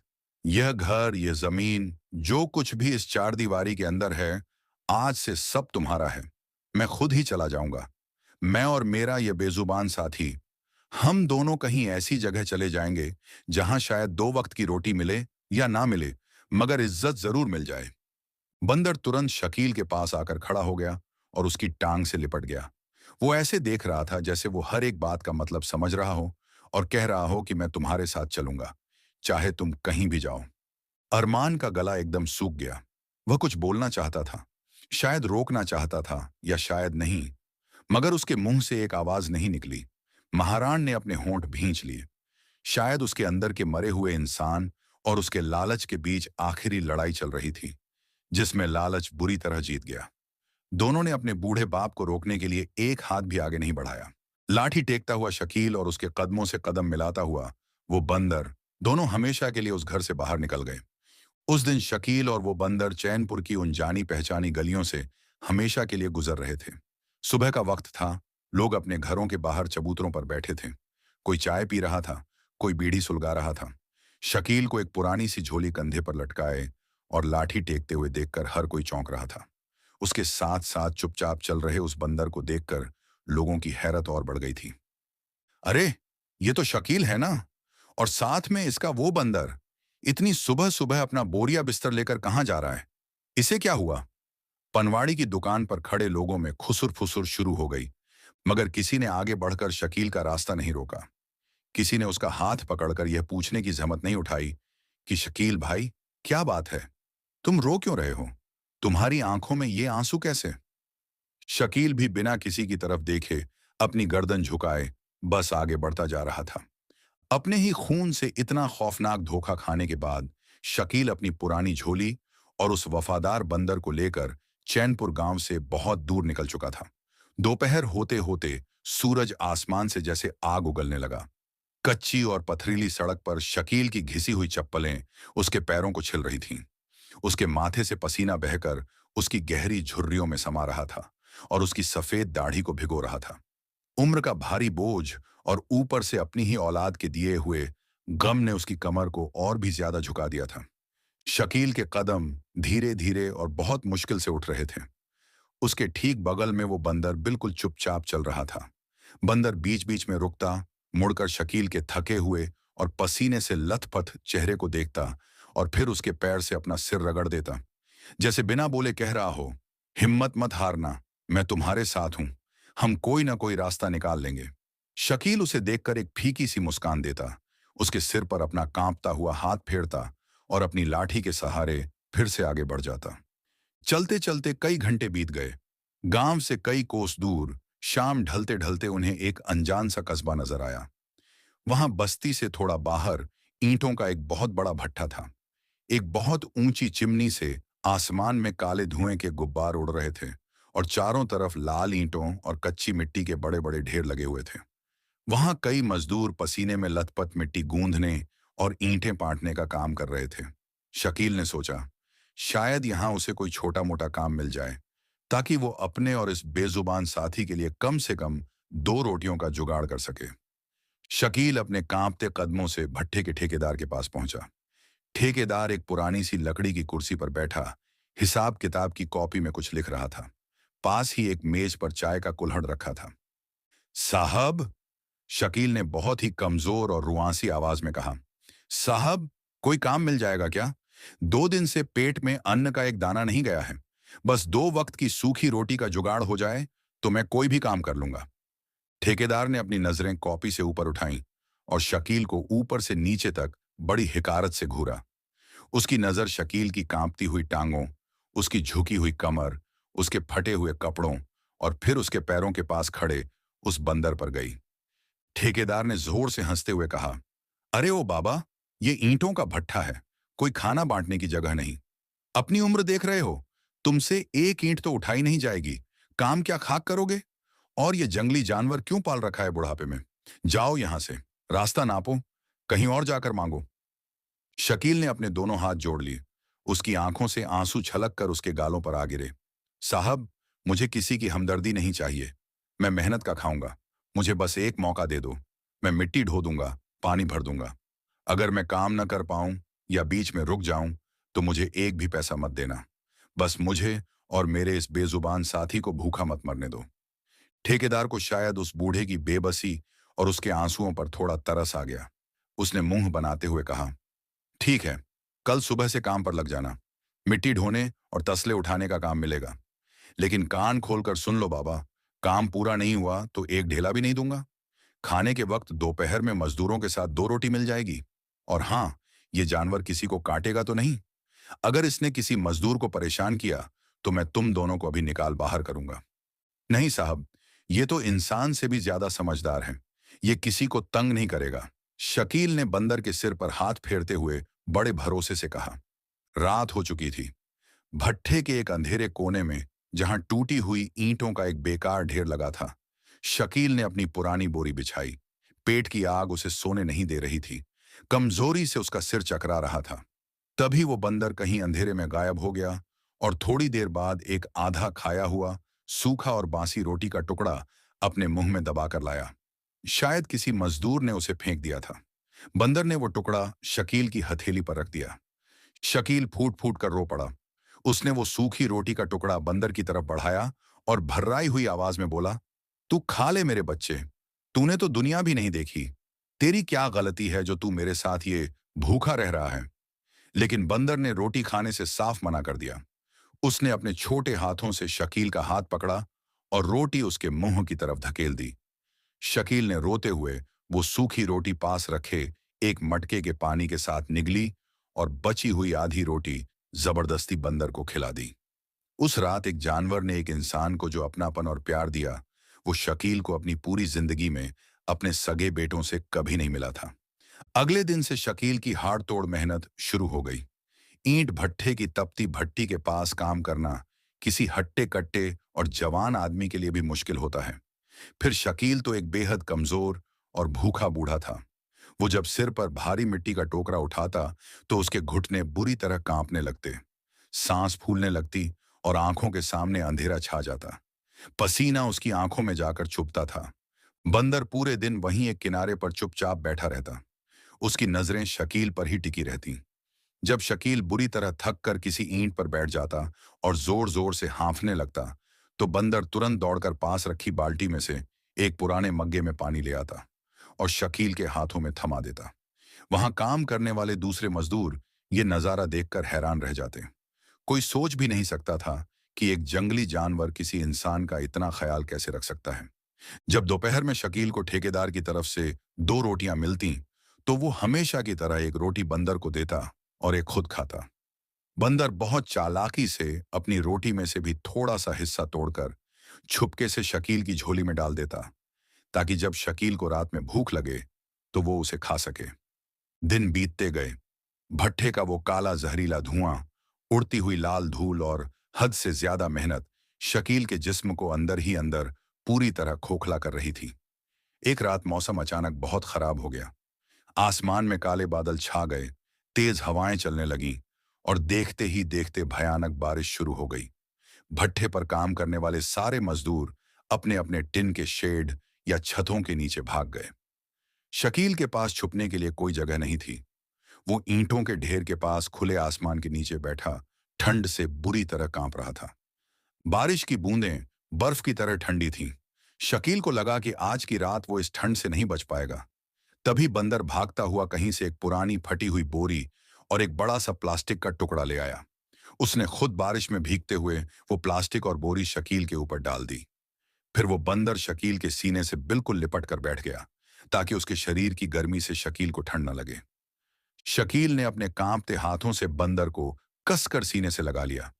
यह घर, यह जमीन, जो कुछ भी इस चार दीवारी के अंदर है, आज से सब तुम्हारा है। मैं खुद ही चला जाऊंगा। मैं और मेरा यह बेजुबान साथी, हम दोनों कहीं ऐसी जगह चले जाएंगे जहां शायद दो वक्त की रोटी मिले या ना मिले, मगर इज्जत जरूर मिल जाए। बंदर तुरंत शकील के पास आकर खड़ा हो गया और उसकी टांग से लिपट गया। वो ऐसे देख रहा था जैसे वो हर एक बात का मतलब समझ रहा हो और कह रहा हो कि मैं तुम्हारे साथ चलूंगा, चाहे तुम कहीं भी जाओ। अरमान का गला एकदम सूख गया। वह कुछ बोलना चाहता था, शायद रोकना चाहता था या शायद नहीं, मगर उसके मुंह से एक आवाज नहीं निकली। महाराण ने अपने होंठ भींच लिए। शायद उसके अंदर के मरे हुए इंसान और उसके लालच के बीच आखिरी लड़ाई चल रही थी, जिसमें लालच बुरी तरह जीत गया। दोनों ने अपने बूढ़े बाप को रोकने के लिए एक हाथ भी आगे नहीं बढ़ाया। लाठी टेकता हुआ शकील और उसके कदमों से कदम मिलाता हुआ वो बंदर, दोनों हमेशा के लिए उस घर से बाहर निकल गए। उस दिन शकील और वो बंदर चैनपुर की उन जानी पहचानी गलियों से हमेशा के लिए गुजर रहे थे। सुबह का वक्त था। लोग अपने घरों के बाहर चबूतरों पर बैठे थे। कोई चाय पी रहा था, कोई बीड़ी सुलगा रहा था। शकील को एक पुरानी सी झोली कंधे पर लटकाए और लाठी टेकते हुए देखकर हर कोई चौंक रहा था। उसके साथ साथ चुपचाप चल रहे उस बंदर को देखकर लोगों की हैरत और बढ़ गई थी। अरे, ये तो शकील है ना? और साथ में इसका वो बंदर, इतनी सुबह सुबह अपना बोरिया बिस्तर लेकर कहाँ जा रहा है? इसे क्या हुआ? पनवाड़ी की दुकान पर खड़े लोगों में खुसुर फुसुर शुरू हो गई, मगर किसी ने आगे बढ़कर शकील का रास्ता नहीं रोका। किसी ने उसका हाथ पकड़कर यह पूछने की जहमत नहीं उठाई कि शकील भाई, क्या बात है? तुम रो क्यों रहे हो? तुम्हारी आंखों में ये आंसू कैसे? शकील भी बिना किसी की तरफ देखे अपनी गर्दन झुकाए बस आगे बढ़ता जा रहा था। अपने ही खून से इतना खौफनाक धोखा खाने के बाद शकील अपनी पुरानी झोली और उस वफादार बंदर को लेकर चैनपुर गांव से बहुत दूर निकल चुका था। दोपहर होते होते सूरज आसमान से जैसे आग उगलने लगा। कच्ची और पथरीली सड़क पर शकील की घिसी हुई चप्पलें उसके पैरों को छिल रही थीं। उसके माथे से पसीना बहकर उसकी गहरी झुर्रियों में समा रहा था और उसकी सफेद दाढ़ी को भिगो रहा था। उम्र का भारी बोझ और ऊपर से अपनी ही औलाद के दिए हुए गम ने उसकी कमर को और भी ज्यादा झुका दिया था। शकील के कदम धीरे धीरे और बहुत मुश्किल से उठ रहे थे। उसके ठीक बगल में वो बंदर बिल्कुल चुपचाप चल रहा था। बंदर बीच बीच में रुकता, मुड़कर शकील के थके हुए और पसीने से लथपथ चेहरे को देखता और फिर उसके पैर से अपना सिर रगड़ देता, जैसे बिना बोले कह रहा हो, हिम्मत मत हारना, मैं तुम्हारे साथ हूं, हम कोई ना कोई रास्ता निकाल लेंगे। शकील उसे देखकर एक फीकी सी मुस्कान देता, उसके सिर पर अपना कांपता हुआ हाथ फेरता और अपनी लाठी के सहारे फिर से आगे बढ़ जाता। चलते चलते कई घंटे बीत गए। गांव से कई कोस दूर शाम ढलते ढलते उन्हें एक अनजान सा कस्बा नजर आया। वहां बस्ती से थोड़ा बाहर ईंटों का एक बहुत बड़ा भट्ठा था। एक बहुत ऊंची चिमनी से आसमान में काले धुएं के गुब्बार उड़ रहे थे और चारों तरफ लाल ईंटों और कच्ची मिट्टी के बड़े बड़े ढेर लगे हुए थे। वहां कई मजदूर पसीने में लथपथ मिट्टी गूंदने और ईंटें पाटने का काम कर रहे थे। शकील ने सोचा, शायद यहां उसे कोई छोटा मोटा काम मिल जाए ताकि वो अपने और इस बेजुबान साथी के लिए कम से कम 2 रोटियों का जुगाड़ कर सके। शकील अपने कांपते कदमों से भट्ठे के ठेकेदार के पास पहुंचा। ठेकेदार एक पुरानी सी लकड़ी की कुर्सी पर बैठा हिसाब किताब की कॉपी में कुछ लिख रहा था। पास ही एक मेज पर चाय का कुल्हड़ रखा था। साहब, शकील ने बहुत ही कमजोर और रुआंसी आवाज में कहा, साहब, कोई काम मिल जाएगा क्या? 2 दिन से पेट में अन्न का एक दाना नहीं गया है। बस 2 वक्त की सूखी रोटी का जुगाड़ हो जाए तो मैं कोई भी काम कर लूंगा। ठेकेदार ने अपनी नजरें कॉपी से ऊपर उठाईं और शकील को ऊपर से नीचे तक बड़ी हिकारत से घूरा। उसकी नजर शकील की कांपती हुई टांगों, उसकी झुकी हुई कमर, उसके फटे हुए कपड़ों और फिर उसके पैरों के पास खड़े उस बंदर पर गई। ठेकेदार ने जोर से हंसते हुए कहा, अरे ओ बाबा, ये ईंटों का भट्ठा है, कोई खाना बांटने की जगह नहीं। अपनी उम्र देख रहे हो, तुमसे एक ईंट तो उठाई नहीं जाएगी, काम क्या खाक करोगे? और ये जंगली जानवर क्यों पाल रखा है बुढ़ापे में? जाओ यहां से, रास्ता नापो, कहीं और जाकर मांगो। शकील ने अपने दोनों हाथ जोड़ लिए। उसकी आंखों से आंसू छलक कर उसके गालों पर आ गिरे। साहब, मुझे किसी की हमदर्दी नहीं चाहिए, मैं मेहनत का खाऊंगा, मुझे बस एक मौका दे दो, मैं मिट्टी ढो दूंगा, पानी भर दूंगा। अगर मैं काम न कर पाऊं या बीच में रुक जाऊं तो मुझे एक भी पैसा मत देना। बस मुझे और मेरे इस बेजुबान साथी को भूखा मत मरने दो। ठेकेदार को शायद उस बूढ़े की बेबसी और उसके आंसुओं पर थोड़ा तरस आ गया। उसने मुंह बनाते हुए कहा, ठीक है, कल सुबह से काम पर लग जाना, मिट्टी ढोने और तसले उठाने का काम मिलेगा। लेकिन कान खोलकर सुन लो बाबा, काम पूरा नहीं हुआ तो एक ढेला भी नहीं दूंगा। खाने के वक्त दोपहर में मजदूरों के साथ 2 रोटी मिल जाएगी। और हाँ, ये जानवर किसी को काटेगा तो नहीं। अगर इसने किसी मजदूर को परेशान किया तो मैं तुम दोनों को अभी निकाल बाहर करूंगा। नहीं साहब, ये तो इंसान से भी ज्यादा समझदार है, ये किसी को तंग नहीं करेगा। शकील ने बंदर के सिर पर हाथ फेरते हुए बड़े भरोसे से कहा। रात हो चुकी थी। भट्ठे के एक अंधेरे कोने में, जहां टूटी हुई ईंटों का एक बेकार ढेर लगा था, शकील ने अपनी पुरानी बोरी बिछाई। पेट की आग उसे सोने नहीं दे रही थी। कमजोरी से उसका सिर चकरा रहा था। तभी वो बंदर कहीं अंधेरे में गायब हो गया और थोड़ी देर बाद एक आधा खाया हुआ सूखा और बासी रोटी का टुकड़ा अपने मुंह में दबाकर लाया। शायद किसी मजदूर ने उसे फेंक दिया था। बंदर ने वो टुकड़ा शकील की हथेली पर रख दिया। शकील फूट फूट कर रो पड़ा। उसने वो सूखी रोटी का टुकड़ा बंदर की तरफ बढ़ाया और भर्राई हुई आवाज में बोला, तू खा ले मेरे बच्चे, तूने तो दुनिया भी नहीं देखी। तेरी क्या गलती है जो तू मेरे साथ ये भूखा रह रहा है? लेकिन बंदर ने रोटी खाने से साफ मना कर दिया। उसने अपने छोटे हाथों से शकील का हाथ पकड़ा और रोटी उसके मुंह की तरफ धकेल दी। शकील ने रोते हुए वो सूखी रोटी पास रखे एक मटके के पानी के साथ निगली और बची हुई आधी रोटी जबरदस्ती बंदर को खिला दी। उस रात एक जानवर ने एक इंसान को जो अपनापन और प्यार दिया, वो शकील को अपनी पूरी जिंदगी में अपने सगे बेटों से कभी नहीं मिला था। अगले दिन से शकील की हाड़ तोड़ मेहनत शुरू हो गई। ईंट भट्ठे की तपती भट्टी के पास काम करना किसी हट्टे कट्टे और जवान आदमी के लिए भी मुश्किल होता है। फिर शकील तो एक बेहद कमजोर और भूखा बूढ़ा था। वो जब सिर पर भारी मिट्टी का टोकरा उठाता तो उसके घुटने बुरी तरह कांपने लगते, सांस फूलने लगती और आंखों के सामने अंधेरा छा जाता। पसीना उसकी आंखों में जाकर चुभता था। बंदर पूरे दिन वहीं एक किनारे पर चुपचाप बैठा रहता। उसकी नजरें शकील पर ही टिकी रहती। जब शकील बुरी तरह थक कर किसी ईंट पर बैठ जाता और जोर जोर से हाँफने लगता, तो बंदर तुरंत दौड़कर पास रखी बाल्टी में से एक पुराने मग्गे में पानी ले आता और शकील के हाथों में थमा देता। वहां काम करने वाले दूसरे मजदूर ये नजारा देखकर हैरान रह जाते। कोई सोच भी नहीं सकता था कि एक जंगली जानवर किसी इंसान का इतना ख्याल कैसे रख सकता है। जब दोपहर में शकील को ठेकेदार की तरफ से 2 रोटियां मिलती, तो वो हमेशा की तरह एक रोटी बंदर को देता और एक खुद खाता। बंदर बहुत चालाकी से अपनी रोटी में से भी थोड़ा सा हिस्सा तोड़कर छुपके से शकील की झोली में डाल देता, ताकि जब शकील को रात में भूख लगे तो वो उसे खा सके। दिन बीतते गए। भट्ठे का वो काला जहरीला धुआं, उड़ती हुई लाल धूल और हद से ज्यादा मेहनत शकील के जिस्म को अंदर ही अंदर पूरी तरह खोखला कर रही थी। एक रात मौसम अचानक बहुत खराब हो गया। आसमान में काले बादल छा गए, तेज हवाएं चलने लगीं और देखते ही देखते भयानक बारिश शुरू हो गई। भट्ठे पर काम करने वाले सारे मजदूर अपने अपने टिन के शेड या छतों के नीचे भाग गए। शकील के पास छुपने के लिए कोई जगह नहीं थी। वो ईंटों के ढेर के पास खुले आसमान के नीचे बैठा ठंड से बुरी तरह कांप रहा था। बारिश की बूंदें बर्फ की तरह ठंडी थीं। शकील को लगा कि आज की रात वो इस ठंड से नहीं बच पाएगा। तभी बंदर भागता हुआ कहीं से एक पुरानी फटी हुई बोरी और एक बड़ा सा प्लास्टिक का टुकड़ा ले आया। उसने खुद बारिश में भीगते हुए वो प्लास्टिक और बोरी शकील के ऊपर डाल दी। फिर वो बंदर शकील के सीने से बिल्कुल लिपट कर बैठ गया, ताकि उसके शरीर की गर्मी से शकील को ठंड न लगे। शकील ने अपने कांपते हाथों से बंदर को कसकर सीने से लगा लिया।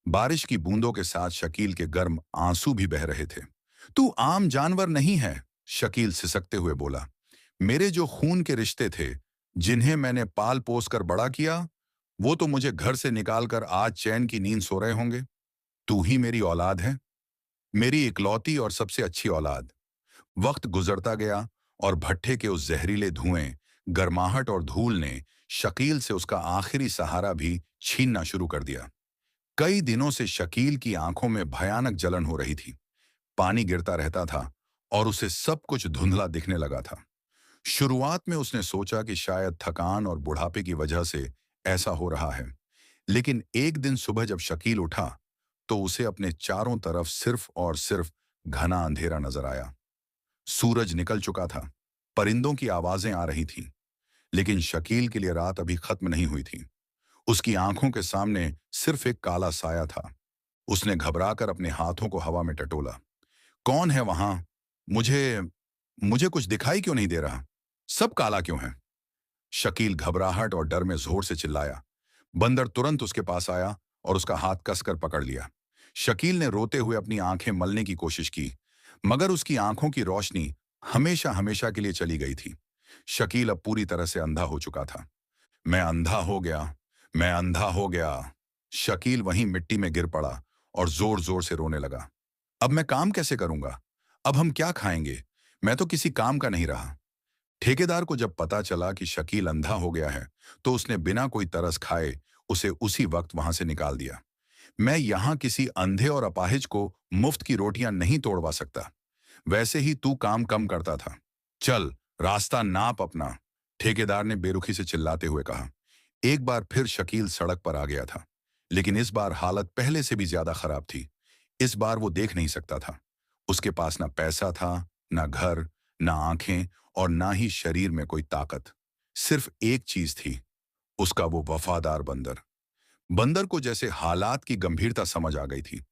बारिश की बूंदों के साथ शकील के गर्म आंसू भी बह रहे थे। तू आम जानवर नहीं है, शकील सिसकते हुए बोला। मेरे जो खून के रिश्ते थे, जिन्हें मैंने पाल पोस कर बड़ा किया, वो तो मुझे घर से निकालकर आज चैन की नींद सो रहे होंगे। तू ही मेरी औलाद है, मेरी इकलौती और सबसे अच्छी औलाद। वक्त गुजरता गया और भट्ठे के उस जहरीले धुएं, गर्माहट और धूल ने शकील से उसका आखिरी सहारा भी छीनना शुरू कर दिया। कई दिनों से शकील की आंखों में भयानक जलन हो रही थी। पानी गिरता रहता था और उसे सब कुछ धुंधला दिखने लगा था। शुरुआत में उसने सोचा कि शायद थकान और बुढ़ापे की वजह से ऐसा हो रहा है, लेकिन एक दिन सुबह जब शकील उठा तो उसे अपने चारों तरफ सिर्फ और सिर्फ घना अंधेरा नजर आया। सूरज निकल चुका था, परिंदों की आवाजें आ रही थीं, लेकिन शकील के लिए रात अभी खत्म नहीं हुई थी। उसकी आंखों के सामने सिर्फ एक काला साया था। उसने घबराकर अपने हाथों को हवा में टटोला। कौन है वहां? मुझे मुझे कुछ दिखाई क्यों नहीं दे रहा? सब काला क्यों है? शकील घबराहट और डर में जोर से चिल्लाया। बंदर तुरंत उसके पास आया और उसका हाथ कसकर पकड़ लिया। शकील ने रोते हुए अपनी आंखें मलने की कोशिश की, मगर उसकी आंखों की रोशनी हमेशा हमेशा के लिए चली गई थी। शकील अब पूरी तरह से अंधा हो चुका था। मैं अंधा हो गया, मैं अंधा हो गया। शकील वहीं मिट्टी में गिर पड़ा और जोर जोर से रोने लगा। अब मैं काम कैसे करूंगा? अब हम क्या खाएंगे? मैं तो किसी काम का नहीं रहा। ठेकेदार को जब पता चला कि शकील अंधा हो गया है, तो उसने बिना कोई तरस खाए उसे उसी वक्त वहां से निकाल दिया। मैं यहां किसी अंधे और अपाहिज को मुफ्त की रोटियां नहीं तोड़वा सकता। वैसे ही तू काम कम करता था। चल, रास्ता नाप अपना, ठेकेदार ने बेरुखी से चिल्लाते हुए कहा। एक बार फिर शकील सड़क पर आ गया था, लेकिन इस बार हालत पहले से भी ज्यादा खराब थी। इस बार वो देख नहीं सकता था। उसके पास ना पैसा था, ना घर, ना आंखें और ना ही शरीर में कोई ताकत। सिर्फ एक चीज थी, उसका वो वफादार बंदर। बंदर को जैसे हालात की गंभीरता समझ आ गई थी।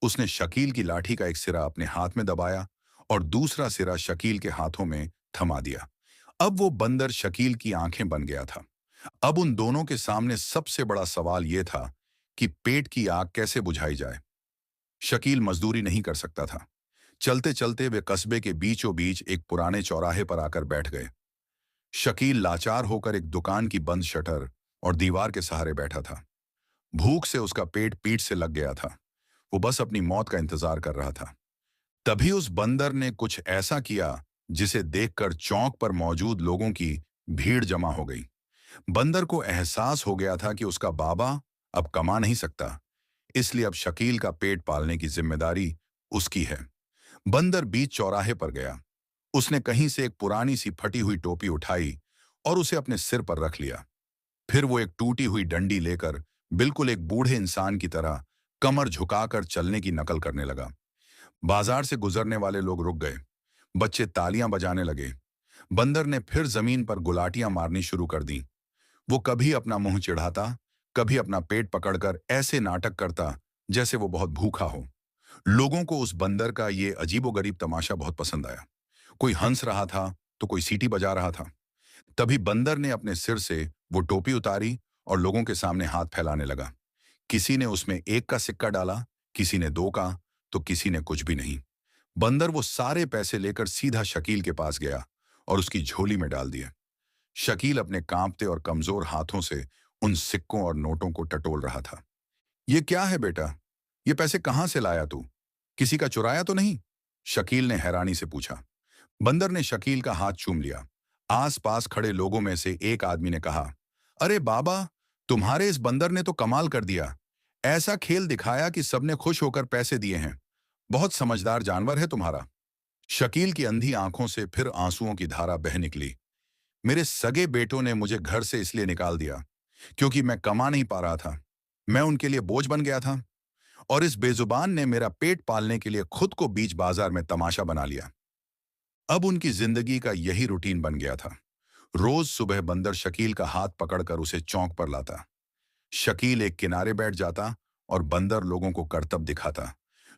उसने शकील की लाठी का एक सिरा अपने हाथ में दबाया और दूसरा सिरा शकील के हाथों में थमा दिया। अब वो बंदर शकील की आंखें बन गया था। अब उन दोनों के सामने सबसे बड़ा सवाल यह था कि पेट की आग कैसे बुझाई जाए। शकील मजदूरी नहीं कर सकता था। चलते चलते वे कस्बे के बीचों बीच एक पुराने चौराहे पर आकर बैठ गए। शकील लाचार होकर एक दुकान की बंद शटर और दीवार के सहारे बैठा था। भूख से उसका पेट पीठ से लग गया था। वो बस अपनी मौत का इंतजार कर रहा था। तभी उस बंदर ने कुछ ऐसा किया जिसे देखकर चौक पर मौजूद लोगों की भीड़ जमा हो गई। बंदर को एहसास हो गया था कि उसका बाबा अब कमा नहीं सकता, इसलिए अब शकील का पेट पालने की जिम्मेदारी उसकी है। बंदर बीच चौराहे पर गया। उसने कहीं से एक पुरानी सी फटी हुई टोपी उठाई और उसे अपने सिर पर रख लिया। फिर वो एक टूटी हुई डंडी लेकर बिल्कुल एक बूढ़े इंसान की तरह कमर झुकाकर चलने की नकल करने लगा। बाजार से गुजरने वाले लोग रुक गए। बच्चे तालियां बजाने लगे। बंदर ने फिर जमीन पर गुलाटियां मारनी शुरू कर दी। वो कभी अपना मुंह चिढ़ाता, कभी अपना पेट पकड़कर ऐसे नाटक करता जैसे वो बहुत भूखा हो। लोगों को उस बंदर का ये अजीबोगरीब तमाशा बहुत पसंद आया। कोई हंस रहा था तो कोई सीटी बजा रहा था। तभी बंदर ने अपने सिर से वो टोपी उतारी और लोगों के सामने हाथ फैलाने लगा। किसी ने उसमें 1 का सिक्का डाला, किसी ने 2 का, तो किसी ने कुछ भी नहीं। बंदर वो सारे पैसे लेकर सीधा शकील के पास गया और उसकी झोली में डाल दिए। शकील अपने कांपते और कमजोर हाथों से उन सिक्कों और नोटों को टटोल रहा था। ये क्या है बेटा? ये पैसे कहां से लाया तू? किसी का चुराया तो नहीं? शकील ने हैरानी से पूछा। बंदर ने शकील का हाथ चूम लिया। आसपास खड़े लोगों में से एक आदमी ने कहा, अरे बाबा, तुम्हारे इस बंदर ने तो कमाल कर दिया। ऐसा खेल दिखाया कि सबने खुश होकर पैसे दिए हैं। बहुत समझदार जानवर है तुम्हारा। शकील की अंधी आंखों से फिर आंसुओं की धारा बह निकली। मेरे सगे बेटों ने मुझे घर से इसलिए निकाल दिया क्योंकि मैं कमा नहीं पा रहा था। मैं उनके लिए बोझ बन गया था और इस बेजुबान ने मेरा पेट पालने के लिए खुद को बीच बाजार में तमाशा बना लिया। अब उनकी जिंदगी का यही रूटीन बन गया था। रोज सुबह बंदर शकील का हाथ पकड़कर उसे चौक पर लाता। शकील एक किनारे बैठ जाता और बंदर लोगों को करतब दिखाता।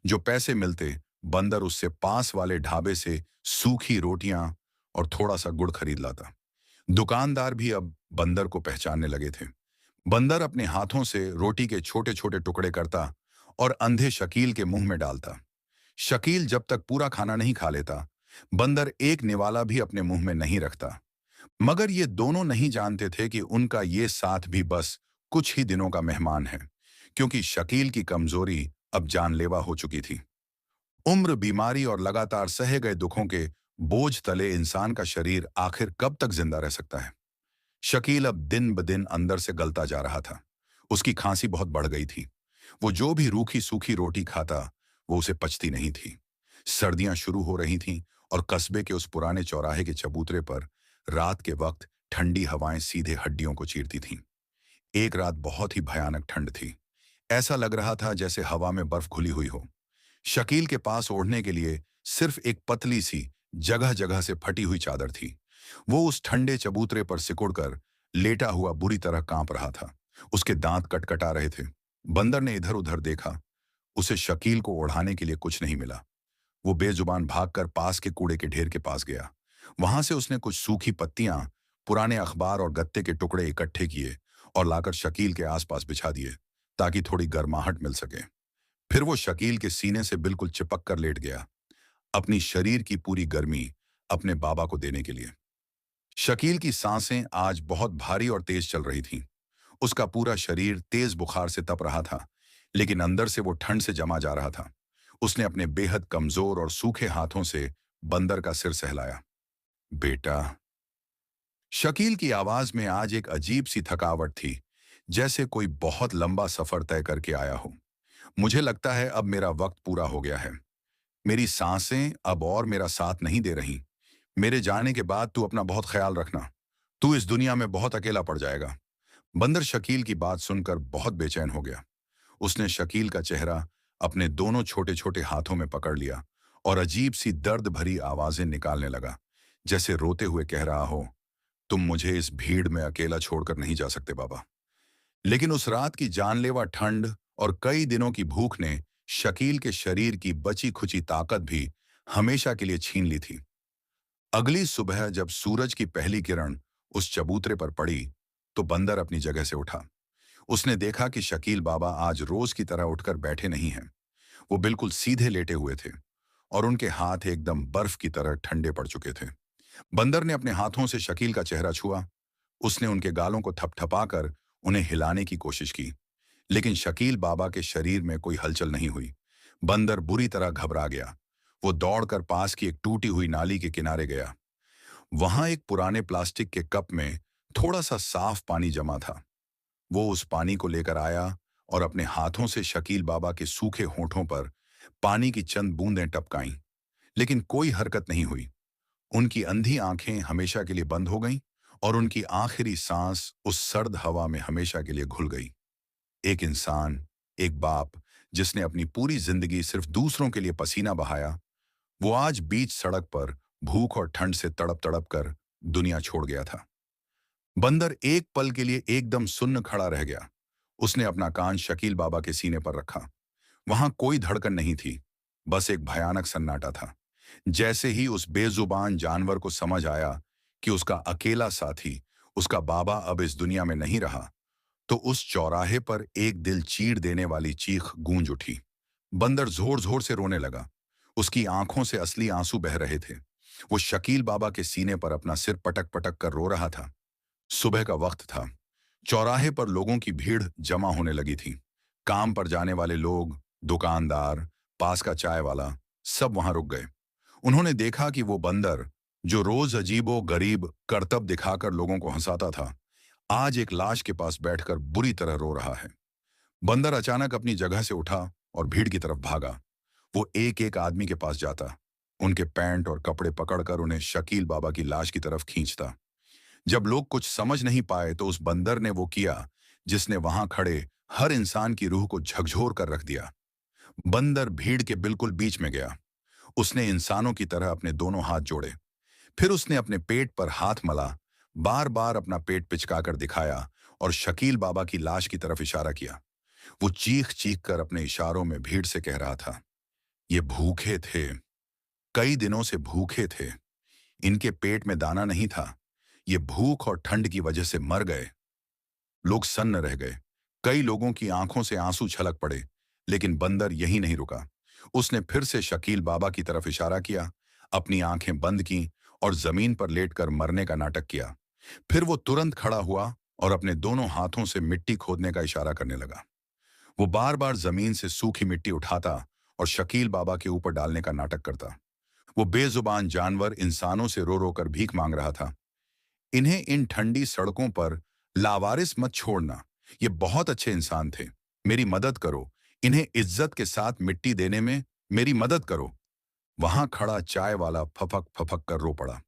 जो पैसे मिलते, बंदर उससे पास वाले ढाबे से सूखी रोटियां और थोड़ा सा गुड़ खरीद लाता। दुकानदार भी अब बंदर को पहचानने लगे थे। बंदर अपने हाथों से रोटी के छोटे छोटे टुकड़े करता और अंधे शकील के मुंह में डालता। शकील जब तक पूरा खाना नहीं खा लेता, बंदर एक निवाला भी अपने मुंह में नहीं रखता। मगर ये दोनों नहीं जानते थे कि उनका ये साथ भी बस कुछ ही दिनों का मेहमान है, क्योंकि शकील की कमजोरी अब जानलेवा हो चुकी थी। उम्र, बीमारी और लगातार सहे गए दुखों के बोझ तले इंसान का शरीर आखिर कब तक जिंदा रह सकता है। शकील अब दिन ब दिन अंदर से गलता जा रहा था। उसकी खांसी बहुत बढ़ गई थी। वो जो भी रूखी सूखी रोटी खाता, वो उसे पचती नहीं थी। सर्दियां शुरू हो रही थीं और कस्बे के उस पुराने चौराहे के चबूतरे पर रात के वक्त ठंडी हवाएं सीधे हड्डियों को चीरती थीं। एक रात बहुत ही भयानक ठंड थी। ऐसा लग रहा था जैसे हवा में बर्फ घुली हुई हो। शकील के पास ओढ़ने के लिए सिर्फ एक पतली सी, जगह जगह से फटी हुई चादर थी। वो उस ठंडे चबूतरे पर सिकुड़कर लेटा हुआ बुरी तरह कांप रहा था। उसके दांत कटकटा रहे थे। बंदर ने इधर उधर देखा। उसे शकील को ओढ़ाने के लिए कुछ नहीं मिला। वो बेजुबान भागकर पास के कूड़े के ढेर के पास गया। वहां से उसने कुछ सूखी पत्तियां, पुराने अखबार और गत्ते के टुकड़े इकट्ठे किए और लाकर शकील के आसपास बिछा दिए, ताकि थोड़ी गर्माहट मिल सके। फिर वो शकील के सीने से बिल्कुल चिपक कर लेट गया, अपनी शरीर की पूरी गर्मी अपने बाबा को देने के लिए। शकील की सांसें आज बहुत भारी और तेज चल रही थीं। उसका पूरा शरीर तेज बुखार से तप रहा था, लेकिन अंदर से वो ठंड से जमा जा रहा था। उसने अपने बेहद कमजोर और सूखे हाथों से बंदर का सिर सहलाया। बेटा। शकील की आवाज में आज एक अजीब सी थकावट थी, जैसे कोई बहुत लंबा सफर तय करके आया हो। मुझे लगता है अब मेरा वक्त पूरा हो गया है। मेरी सांसें अब और मेरा साथ नहीं दे रही। मेरे जाने के बाद तू अपना बहुत ख्याल रखना। तू इस दुनिया में बहुत अकेला पड़ जाएगा। बंदर शकील की बात सुनकर बहुत बेचैन हो गया। उसने शकील का चेहरा अपने दोनों छोटे छोटे हाथों में पकड़ लिया और अजीब सी दर्द भरी आवाजें निकालने लगा, जैसे रोते हुए कह रहा हो, तुम मुझे इस भीड़ में अकेला छोड़कर नहीं जा सकते बाबा। लेकिन उस रात की जानलेवा ठंड और कई दिनों की भूख ने शकील के शरीर की बची खुची ताकत भी हमेशा के लिए छीन ली थी। अगली सुबह जब सूरज की पहली किरण उस चबूतरे पर पड़ी, तो बंदर अपनी जगह से उठा। उसने देखा कि शकील बाबा आज रोज की तरह उठकर बैठे नहीं हैं। वो बिल्कुल सीधे लेटे हुए थे और उनके हाथ एकदम बर्फ की तरह ठंडे पड़ चुके थे। बंदर ने अपने हाथों से शकील का चेहरा छुआ। उसने उनके गालों को थपथपाकर उन्हें हिलाने की कोशिश की, लेकिन शकील बाबा के शरीर में कोई हलचल नहीं हुई। बंदर बुरी तरह घबरा गया। वो दौड़कर पास की एक टूटी हुई नाली के किनारे गया। वहां एक पुराने प्लास्टिक के कप में थोड़ा सा साफ पानी जमा था। वो उस पानी को लेकर आया और अपने हाथों से शकील बाबा के सूखे होठों पर पानी की चंद बूंदें टपकाईं, लेकिन कोई हरकत नहीं हुई। उनकी अंधी आंखें हमेशा के लिए बंद हो गईं और उनकी आखिरी सांस उस सर्द हवा में हमेशा के लिए घुल गई। एक इंसान, एक बाप, जिसने अपनी पूरी जिंदगी सिर्फ दूसरों के लिए पसीना बहाया, वो आज बीच सड़क पर भूख और ठंड से तड़प तड़प कर दुनिया छोड़ गया था। बंदर एक पल के लिए एकदम सुन्न खड़ा रह गया। उसने अपना कान शकील बाबा के सीने पर रखा। वहां कोई धड़कन नहीं थी, बस एक भयानक सन्नाटा था। जैसे ही उस बेजुबान जानवर को समझ आया कि उसका अकेला साथी, उसका बाबा अब इस दुनिया में नहीं रहा, तो उस चौराहे पर एक दिल चीर देने वाली चीख गूंज उठी। बंदर जोर जोर से रोने लगा। उसकी आंखों से असली आंसू बह रहे थे। वो शकील बाबा के सीने पर अपना सिर पटक पटक कर रो रहा था। सुबह का वक्त था। चौराहे पर लोगों की भीड़ जमा होने लगी थी। काम पर जाने वाले लोग, दुकानदार, पास का चाय वाला, सब वहां रुक गए। उन्होंने देखा कि वो बंदर, जो रोज अजीबो गरीब करतब दिखाकर लोगों को हंसाता था, आज एक लाश के पास बैठकर बुरी तरह रो रहा है। बंदर अचानक अपनी जगह से उठा और भीड़ की तरफ भागा। वो एक एक आदमी के पास जाता, उनके पैंट और कपड़े पकड़कर उन्हें शकील बाबा की लाश की तरफ खींचता। जब लोग कुछ समझ नहीं पाए तो उस बंदर ने वो किया जिसने वहां खड़े हर इंसान की रूह को झकझोर कर रख दिया। बंदर भीड़ के बिल्कुल बीच में गया। उसने इंसानों की तरह अपने दोनों हाथ जोड़े। फिर उसने अपने पेट पर हाथ मला, बार बार अपना पेट पिचकाकर दिखाया और शकील बाबा की लाश की तरफ इशारा किया। वो चीख चीख कर अपने इशारों में भीड़ से कह रहा था, ये भूखे थे, कई दिनों से भूखे थे। इनके पेट में दाना नहीं था। ये भूख और ठंड की वजह से मर गए। लोग सन्न रह गए। कई लोगों की आंखों से आंसू छलक पड़े। लेकिन बंदर यही नहीं रुका। उसने फिर से शकील बाबा की तरफ इशारा किया, अपनी आंखें बंद की और जमीन पर लेटकर मरने का नाटक किया। फिर वो तुरंत खड़ा हुआ और अपने दोनों हाथों से मिट्टी खोदने का इशारा करने लगा। वो बार बार जमीन से सूखी मिट्टी उठाता और शकील बाबा के ऊपर डालने का नाटक करता। वो बेजुबान जानवर इंसानों से रो रो कर भीख मांग रहा था, इन्हें इन ठंडी सड़कों पर लावारिस मत छोड़ना। ये बहुत अच्छे इंसान थे, मेरी मदद करो। इन्हें इज्जत के साथ मिट्टी देने में मेरी मदद करो। वहां खड़ा चाय वाला फपक फपक कर रो पड़ा।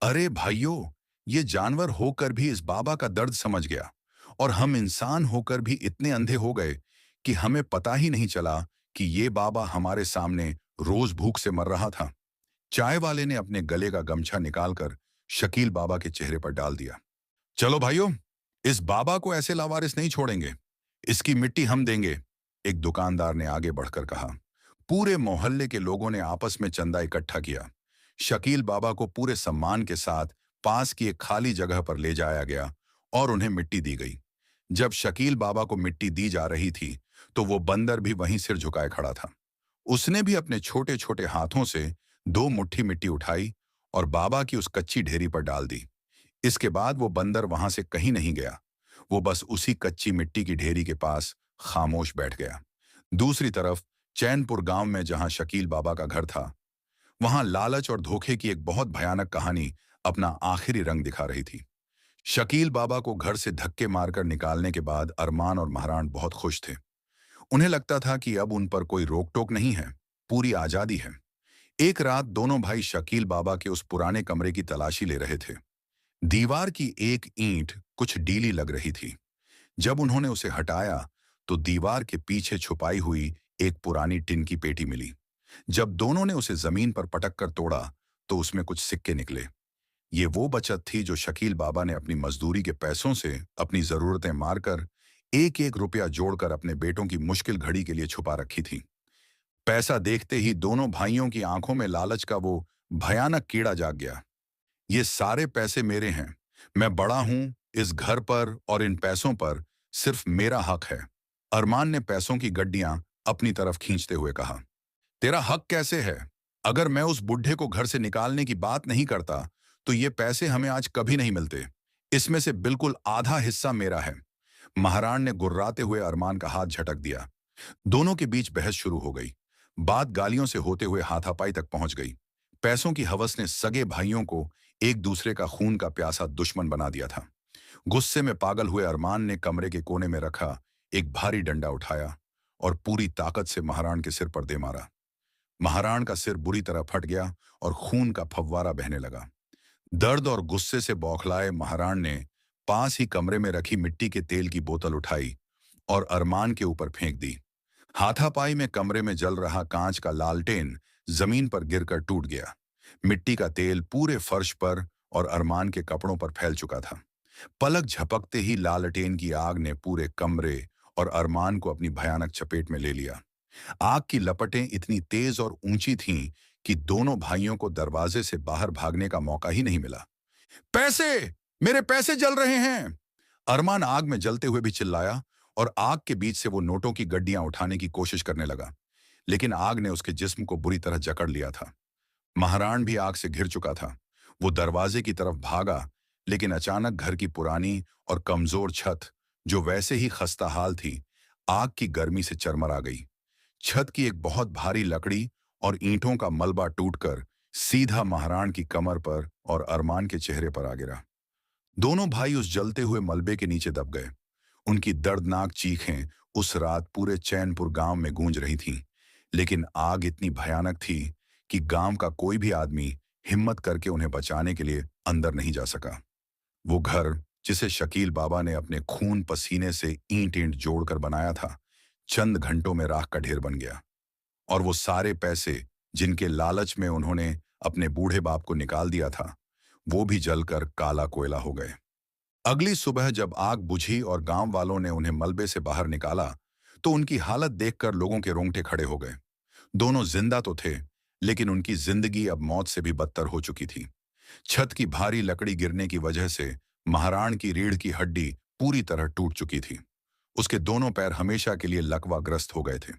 अरे भाइयों, ये जानवर होकर भी इस बाबा का दर्द समझ गया, और हम इंसान होकर भी इतने अंधे हो गए कि हमें पता ही नहीं चला कि ये बाबा हमारे सामने रोज भूख से मर रहा था। चाय वाले ने अपने गले का गमछा निकालकर शकील बाबा के चेहरे पर डाल दिया। चलो भाइयों, इस बाबा को ऐसे लावारिस नहीं छोड़ेंगे, इसकी मिट्टी हम देंगे, एक दुकानदार ने आगे बढ़कर कहा। पूरे मोहल्ले के लोगों ने आपस में चंदा इकट्ठा किया। शकील बाबा को पूरे सम्मान के साथ पास की एक खाली जगह पर ले जाया गया और उन्हें मिट्टी दी गई। जब शकील बाबा को मिट्टी दी जा रही थी तो वो बंदर भी वहीं सिर झुकाए खड़ा था। उसने भी अपने छोटे छोटे हाथों से 2 मुट्ठी मिट्टी उठाई और बाबा की उस कच्ची ढेरी पर डाल दी। इसके बाद वो बंदर वहां से कहीं नहीं गया। वो बस उसी कच्ची मिट्टी की ढेरी के पास खामोश बैठ गया। दूसरी तरफ चैनपुर गांव में जहां शकील बाबा का घर था, वहां लालच और धोखे की एक बहुत भयानक कहानी अपना आखिरी रंग दिखा रही थी। शकील बाबा को घर से धक्के मारकर निकालने के बाद अरमान और महरान बहुत खुश थे। उन्हें लगता था कि अब उन पर कोई रोक टोक नहीं है, पूरी आजादी है। एक रात दोनों भाई शकील बाबा के उस पुराने कमरे की तलाशी ले रहे थे। दीवार की एक ईंट कुछ ढीली लग रही थी। जब उन्होंने उसे हटाया तो दीवार के पीछे छुपाई हुई एक पुरानी टिन की पेटी मिली। जब दोनों ने उसे जमीन पर पटक कर तोड़ा तो उसमें कुछ सिक्के निकले। ये वो बचत थी जो शकील बाबा ने अपनी मजदूरी के पैसों से अपनी जरूरतें मारकर एक एक रुपया जोड़कर अपने बेटों की मुश्किल घड़ी के लिए छुपा रखी थी। पैसा देखते ही दोनों भाइयों की आंखों में लालच का वो भयानक कीड़ा जाग गया। ये सारे पैसे मेरे हैं, मैं बड़ा हूं, इस घर पर और इन पैसों पर सिर्फ मेरा हक है। अरमान ने पैसों की गड्डियां अपनी तरफ खींचते हुए कहा। तेरा हक कैसे है? अगर मैं उस बुढ़े को घर से निकालने की बात नहीं करता तो ये पैसे हमें आज कभी नहीं मिलते। इसमें से बिल्कुल आधा हिस्सा मेरा है। महाराण ने गुर्राते हुए अरमान का हाथ झटक दिया। दोनों के बीच बहस शुरू हो गई। बात गालियों से होते हुए हाथापाई तक पहुंच गई। पैसों की हवस ने सगे भाइयों को एक दूसरे का खून का प्यासा दुश्मन बना दिया था। गुस्से में पागल हुए अरमान ने कमरे के कोने में रखा एक भारी डंडा उठाया और पूरी ताकत से महाराण के सिर पर दे मारा। महाराण का सिर बुरी तरह फट गया और खून का फव्वारा बहने लगा। दर्द और गुस्से से बौखलाए महाराण ने पास ही कमरे में रखी मिट्टी के तेल की बोतल उठाई और अरमान के ऊपर फेंक दी। हाथापाई में कमरे में जल रहा कांच का लालटेन जमीन पर गिरकर टूट गया। मिट्टी का तेल पूरे फर्श पर और अरमान के कपड़ों पर फैल चुका था। पलक झपकते ही लालटेन की आग ने पूरे कमरे और अरमान को अपनी भयानक चपेट में ले लिया। आग की लपटें इतनी तेज और ऊंची थीं कि दोनों भाइयों को दरवाजे से बाहर भागने का मौका ही नहीं मिला। पैसे! मेरे पैसे जल रहे हैं! अरमान आग में जलते हुए भी चिल्लाया और आग के बीच से वो नोटों की गड्डियां उठाने की कोशिश करने लगा, लेकिन आग ने उसके जिस्म को बुरी तरह जकड़ लिया था। महाराण भी आग से घिर चुका था। वो दरवाजे की तरफ भागा, लेकिन अचानक घर की पुरानी और कमजोर छत, जो वैसे ही खस्ताहाल थी, आग की गर्मी से चरमरा गई। छत की एक बहुत भारी लकड़ी और ईंटों का मलबा टूटकर सीधा महाराण की कमर पर और अरमान के चेहरे पर आ गिरा। दोनों भाई उस जलते हुए मलबे के नीचे दब गए। उनकी दर्दनाक चीखें उस रात पूरे चैनपुर गांव में गूंज रही थीं, लेकिन आग इतनी भयानक थी कि गांव का कोई भी आदमी हिम्मत करके उन्हें बचाने के लिए अंदर नहीं जा सका। वो घर, जिसे शकील बाबा ने अपने खून पसीने से ईंट ईंट जोड़कर बनाया था, चंद घंटों में राख का ढेर बन गया। और वो सारे पैसे, जिनके लालच में उन्होंने अपने बूढ़े बाप को निकाल दिया था, वो भी जलकर काला कोयला हो गए। अगली सुबह जब आग बुझी और गांव वालों ने उन्हें मलबे से बाहर निकाला, तो उनकी हालत देखकर लोगों के रोंगटे खड़े हो गए। दोनों जिंदा तो थे, लेकिन उनकी जिंदगी अब मौत से भी बदतर हो चुकी थी। छत की भारी लकड़ी गिरने की वजह से महाराण की रीढ़ की हड्डी पूरी तरह टूट चुकी थी। उसके दोनों पैर हमेशा के लिए लकवाग्रस्त हो गए थे।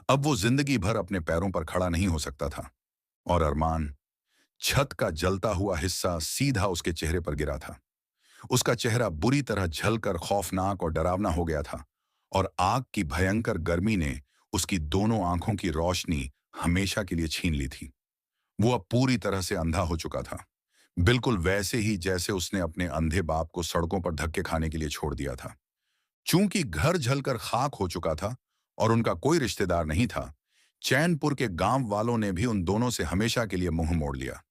अब वो जिंदगी भर अपने पैरों पर खड़ा नहीं हो सकता था। और अरमान, छत का जलता हुआ हिस्सा सीधा उसके चेहरे पर गिरा था। उसका चेहरा बुरी तरह झलकर खौफनाक और डरावना हो गया था, और आग की भयंकर गर्मी ने उसकी दोनों आंखों की रोशनी हमेशा के लिए छीन ली थी। वो अब पूरी तरह से अंधा हो चुका था, बिल्कुल वैसे ही जैसे उसने अपने अंधे बाप को सड़कों पर धक्के खाने के लिए छोड़ दिया था। चूंकि घर जलकर खाक हो चुका था और उनका कोई रिश्तेदार नहीं था, चैनपुर के गांव वालों ने भी उन दोनों से हमेशा के लिए मुंह मोड़ लिया।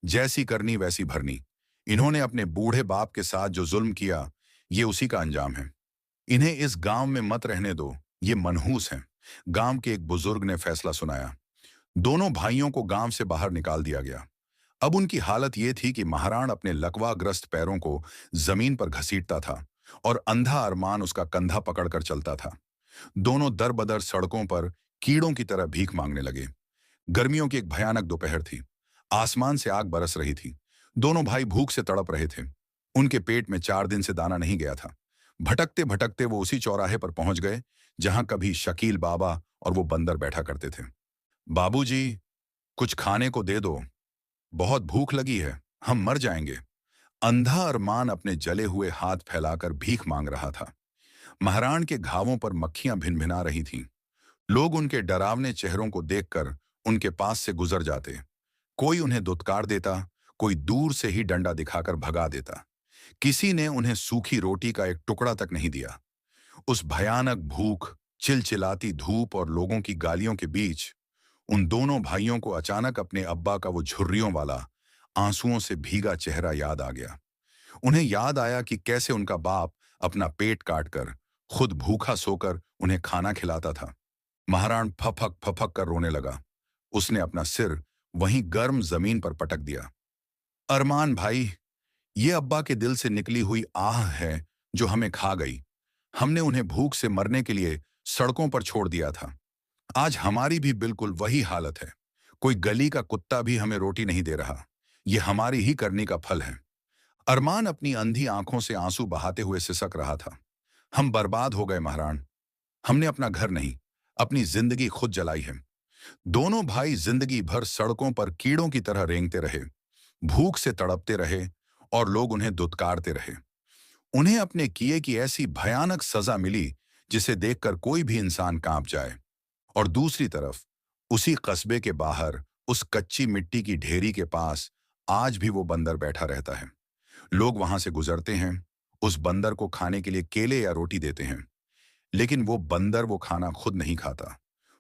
जैसी करनी वैसी भरनी। इन्होंने अपने बूढ़े बाप के साथ जो जुल्म किया, ये उसी का अंजाम है। इन्हें इस गांव में मत रहने दो, ये मनहूस हैं। गांव के एक बुजुर्ग ने फैसला सुनाया। दोनों भाइयों को गांव से बाहर निकाल दिया गया। अब उनकी हालत ये थी कि महाराण अपने लकवाग्रस्त पैरों को जमीन पर घसीटता था और अंधा अरमान उसका कंधा पकड़कर चलता था। दोनों दर-बदर सड़कों पर कीड़ों की तरह भीख मांगने लगे। गर्मियों की एक भयानक दोपहर थी। आसमान से आग बरस रही थी। दोनों भाई भूख से तड़प रहे थे। उनके पेट में 4 दिन से दाना नहीं गया था। भटकते भटकते वो उसी चौराहे पर पहुंच गए जहां कभी शकील बाबा और वो बंदर बैठा करते थे। बाबूजी, कुछ खाने को दे दो, बहुत भूख लगी है, हम मर जाएंगे। अंधा अरमान अपने जले हुए हाथ फैलाकर भीख मांग रहा था। महाराण के घावों पर मक्खियां भिनभिना रही थीं। लोग उनके डरावने चेहरों को देखकर उनके पास से गुजर जाते। कोई उन्हें दुत्कार देता, कोई दूर से ही डंडा दिखाकर भगा देता। किसी ने उन्हें सूखी रोटी का एक टुकड़ा तक नहीं दिया। उस भयानक भूख, चिलचिलाती धूप और लोगों की गालियों के बीच उन दोनों भाइयों को अचानक अपने अब्बा का वो झुर्रियों वाला, आंसुओं से भीगा चेहरा याद आ गया। उन्हें याद आया कि कैसे उनका बाप अपना पेट काटकर, खुद भूखा सोकर उन्हें खाना खिलाता था। महाराण फपक फपक कर रोने लगा। उसने अपना सिर वहीं गर्म जमीन पर पटक दिया। अरमान भाई, ये अब्बा के दिल से निकली हुई आह है जो हमें खा गई। हमने उन्हें भूख से मरने के लिए सड़कों पर छोड़ दिया था। आज हमारी भी बिल्कुल वही हालत है। कोई गली का कुत्ता भी हमें रोटी नहीं दे रहा। ये हमारी ही करनी का फल है। अरमान अपनी अंधी आंखों से आंसू बहाते हुए सिसक रहा था। हम बर्बाद हो गए महाराण। हमने अपना घर नहीं, अपनी जिंदगी खुद जलाई है। दोनों भाई जिंदगी भर सड़कों पर कीड़ों की तरह रेंगते रहे, भूख से तड़पते रहे और लोग उन्हें दुत्कारते रहे। उन्हें अपने किए की ऐसी भयानक सजा मिली जिसे देखकर कोई भी इंसान कांप जाए। और दूसरी तरफ, उसी कस्बे के बाहर, उस कच्ची मिट्टी की ढेरी के पास आज भी वो बंदर बैठा रहता है। लोग वहां से गुजरते हैं, उस बंदर को खाने के लिए केले या रोटी देते हैं, लेकिन वो बंदर वो खाना खुद नहीं खाता।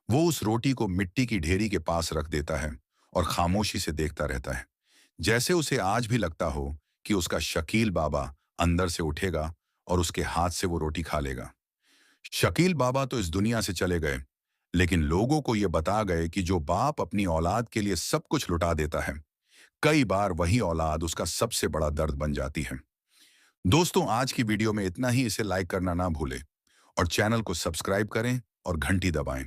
वो उस रोटी को मिट्टी की ढेरी के पास रख देता है और खामोशी से देखता रहता है, जैसे उसे आज भी लगता हो कि उसका शकील बाबा अंदर से उठेगा और उसके हाथ से वो रोटी खा लेगा। शकील बाबा तो इस दुनिया से चले गए, लेकिन लोगों को ये बता गए कि जो बाप अपनी औलाद के लिए सब कुछ लुटा देता है, कई बार वही औलाद उसका सबसे बड़ा दर्द बन जाती है। दोस्तों, आज की वीडियो में इतना ही। इसे लाइक करना ना भूलें और चैनल को सब्सक्राइब करें और घंटी दबाएं।